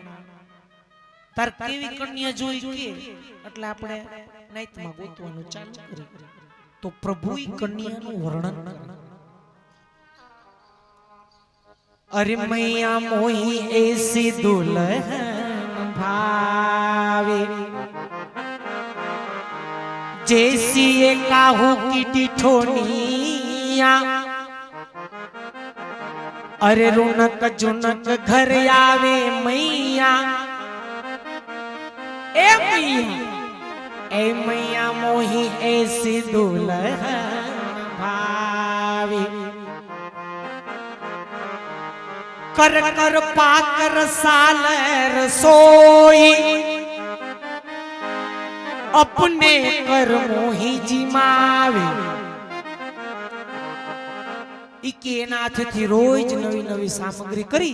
તાર કેવી કન્યા જોઈ કે એટલે આપણે નાઈતમાં ગોતવાનું ચાલુ કરી તો પ્રભુએ કન્યાનું વર્ણન કર્યું अरे मैया मोही ऐसी दुल्हन भावे जैसी ये काहू की टिठोनिया अरे रुनक जुनक घर आवे मैया ए मैया मोही ऐसी दुल्हन भावे कर कर पाकर साल रसोई अपने कर मोही जिमावे ઈકે એના હાથેથી રોજ નવી નવી સામગ્રી કરી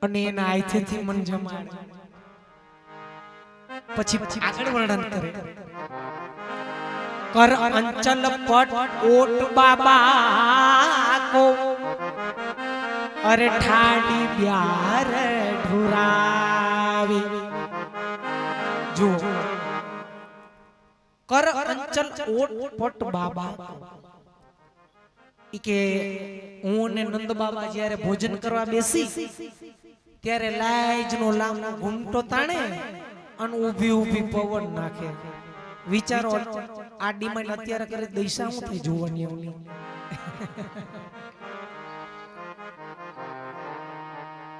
અને એના હાથેથી મન જમાડે પછી આગળ વર્ણન કરે कर अंचल पट ओट बाबा को अरे ठाडी प्यार ढुरावी जो कर अंचल ओट पट बाबा કે હું ને નંદ બાબા જ્યારે ભોજન કરવા બેસી ત્યારે લાઈજનો લાંબો ઘૂંટો તાણે અને ઊભી ઊભી પવન નાખે વિચારો આ ડિમાન્ડ અત્યારે કરે દૈસા હું થઈ જોવાની એમની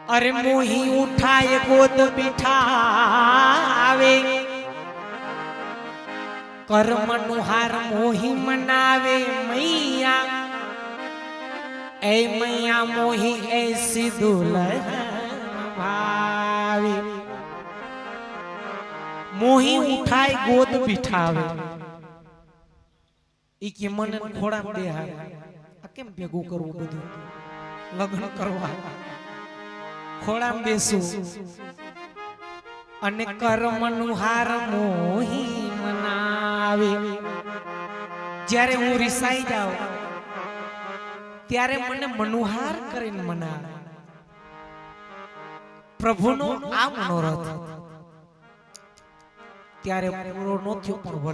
અરે મોહી ઉઠાય ગોદ બિઠાવે કર્મનો હાર મોહી મનાવે મૈયા ऐ मैया मोही ऐसी दुल्हन भावे मोही उठाय गोद बिठावे ઈ કે મને ખોડા બેહાડે આ કેમ ભેગું કરવું બધું લગ્ન કરવા ખોડા બેસું અને કર્મનું હાર મોહી મનાવે જ્યારે હું રિસાઈ જાઉં ત્યારે મને મનોહાર કરીને મનાવે પ્રભુનો આ મનોરથ ત્યારે પૂરો ન થયો પણ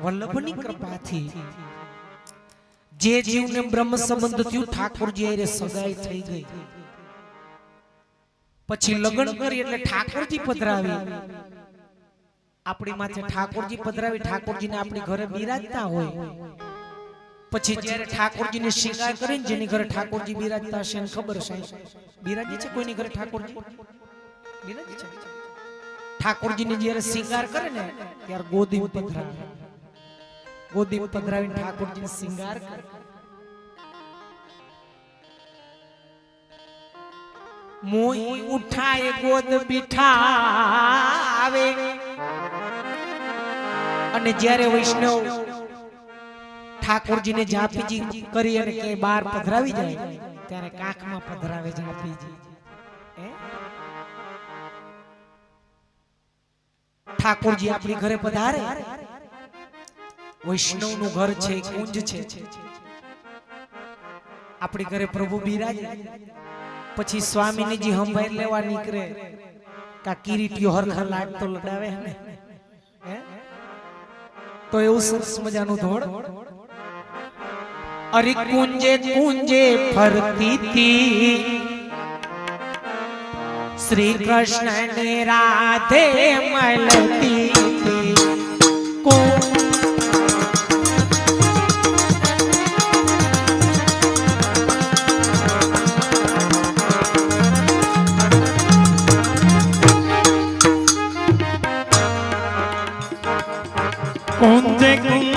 વલ્લભની કૃપાથી જે જીવને બ્રહ્મ સંબંધ થયું ઠાકોરજી હારે સગાઈ થઈ ગઈ પછી લગ્ન કરી એટલે ઠાકોરજી પધરાવી આપણી માથે ઠાકોરજી પધરાવી ઠાકોરજીને આપણી ઘરે બિરાજતા હોય પછી જ્યારે ઠાકોરજીને શિંગાર કરીને જેની ઘરે ઠાકોરજી બિરાજતા હશે એને ખબર છે બિરાજી છે કોઈની ઘરે ઠાકોરજી બિરાજી છે ઠાકોરજીને જ્યારે શિંગાર કરે ને ત્યારે ગોદી પધરાવે ગોદી પધરાવીને ઠાકોરજીને શિંગાર કરે મોહી ઉઠાય ગોદ બિઠાવે અને જ્યારે વૈષ્ણવ ઠાકોરજીને જાપીજી કરી અને કે બહાર પધરાવી જાય ત્યારે કાખમાં પધરાવે જાપીજી ઠાકોરજી આપણી ઘરે પધારે વૈષ્ણવનું ઘર છે કુંજ છે આપણી ઘરે પ્રભુ બિરાજે પછી સ્વામીજી હંભાઈ લેવા નીકળે કા કિરીટીઓ હરખા લાટ તો લડાવે ને તો એવું સરસ મજાનું ધોળ અરે કુંજે કુંજે ફરતી તી શ્રી કૃષ્ણ ને રાધે મળતી તી कुंजे कुंजे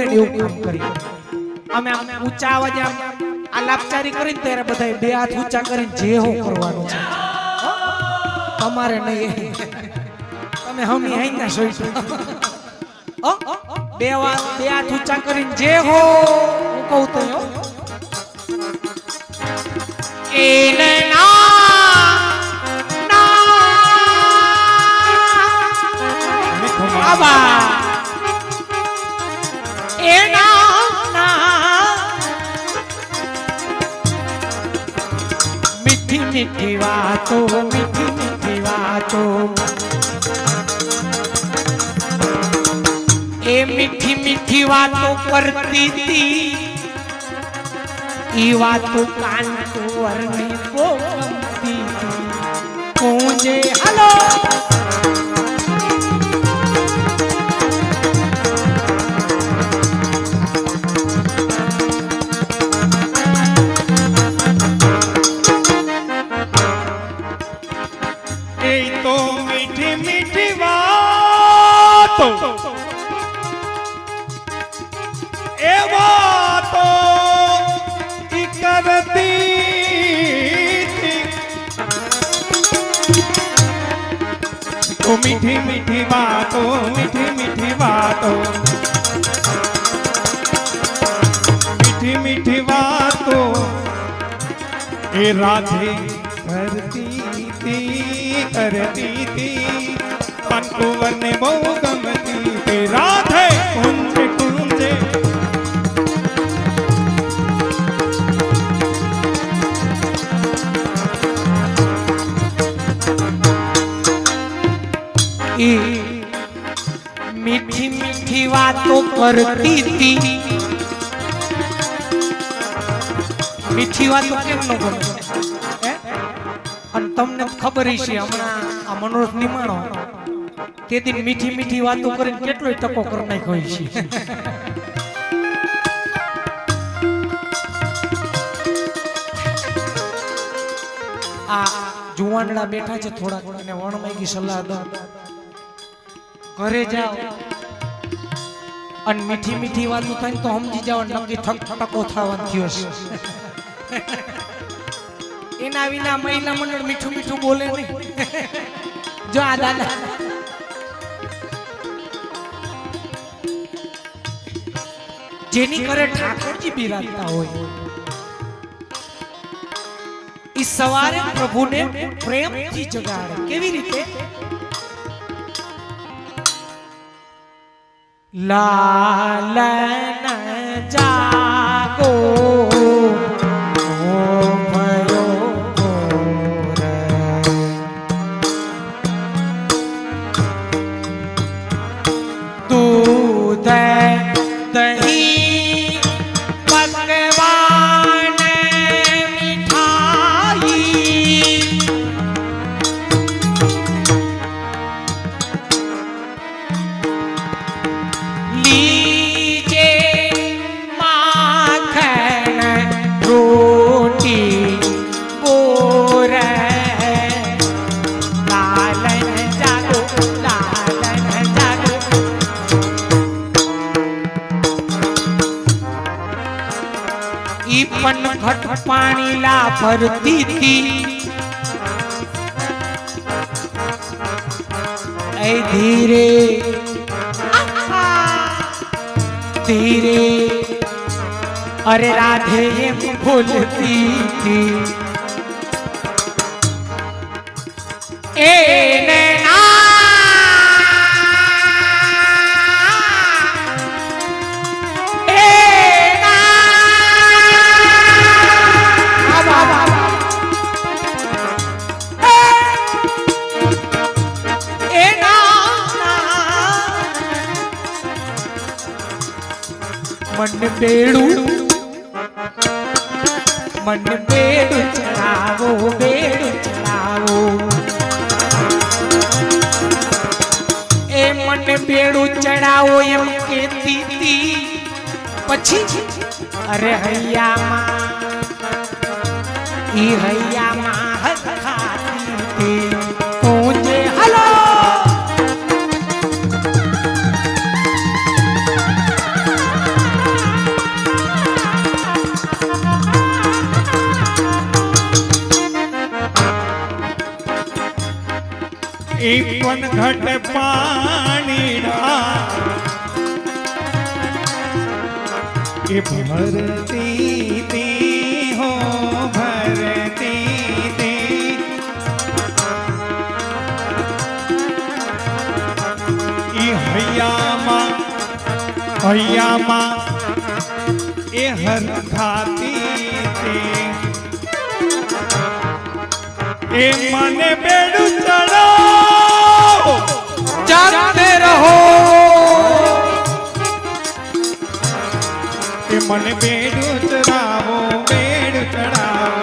ને એવું કામ કરીએ. અમે આમ ઊંચા અવાજે આમ આલાપચારી કરીને ત્યારે બધા બે હાથ ઊંચા કરીને જે હો કરવાનું છે. તમારે નહીં, તમે હમી આઈ ના સોઈશો. બે હાથ ઊંચા કરીને જે હો હું કહું તો એને मीठी मीठी बातों मीठी मीठी बातों ए मीठी मीठी बातों करती थी ई बातों कान को वरने को गमती थी मुझे हेलो मीठी मीठी बातों मीठी मीठी बातों मीठी मीठी बातों ए राधे करती थी मन को वरने बहु गमती थी राधे कुंजे कुंजे मीठी मीठी बातों करती थी मीठी बातों केम न गमे અને તમને ખબર છે હમણાં આ મનોરથ નિમાણો તે દિન મીઠી મીઠી વાતો કરીને કેટલોય ટકો કરી નાખ્યો છે. આ જુવાનડા બેઠા છે થોડા થોડા વણમાઈકી સલાહ દો ઘરે જાઓ અને મીઠી મીઠી વાતો થાય તો સમજી જાવ નક્કી ટકો થવાનું થયો છે. એના વિના મહિલા મંડળ મીઠું મીઠું બોલે નહીં. જો આ દાદા જેની ઘરે ઠાકોરજી બિરાજતા હોય ઈ સવારે પ્રભુને પ્રેમથી જગાડે. કેવી રીતે? લાલન જાગો घट पानी ला भरती थी ऐ धीरे धीरे अरे राधे भूलती थी ए नैना मन बेड़ू चढ़ावो ए मन बेड़ू चढ़ावो एम कहती थी पछी अरे हैया मां ई हैया मां हक खाती थी तुझे हलो એ પણ ઘટ પાણીડા એ ભરતી તી હો ભરતી તી ઈ હૈયામાં એ હરખાતી તી એ મને બેડું ચડાવો જાગતે રહો એ મને બેડું ચડાવો બેડું ચડાવો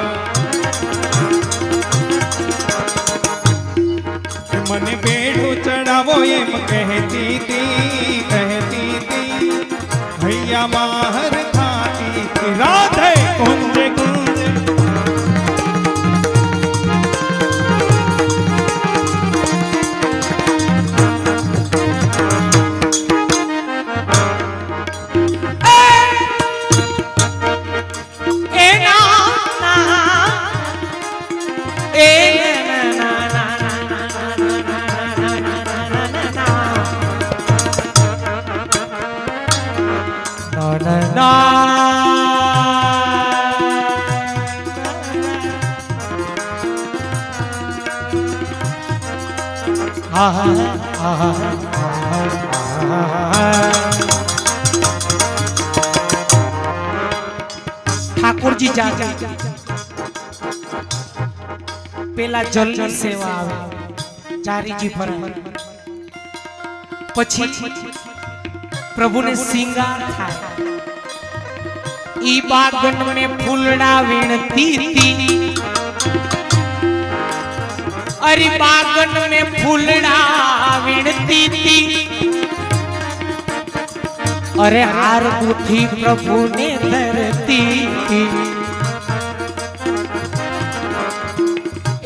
એ મને બેડું ચડાવો એમ કહેતી તી ભૈયા માહર ખાતી તી રાધે કુંજે કુંજે ઠાકોરજી જાગે પેલા જલની સેવા આવે ચારીજી ફરે પછી પ્રભુને સિંગાર થાય ઈ બાગન ને ફૂલડા વીણતી તી અરે બાગન ને ફૂલડા વીણતી તી અરે હાર ગુથી પ્રભુને ધરતી તી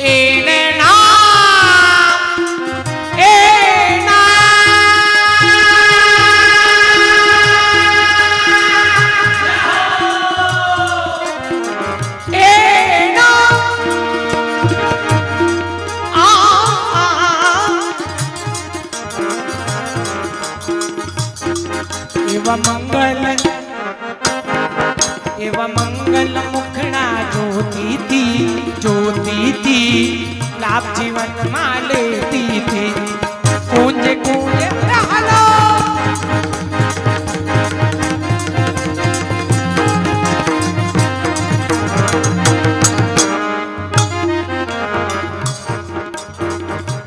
એને નામ એ એવા મંગલ મુખડા જોતી તી લાભ જીવન માં લેતી તી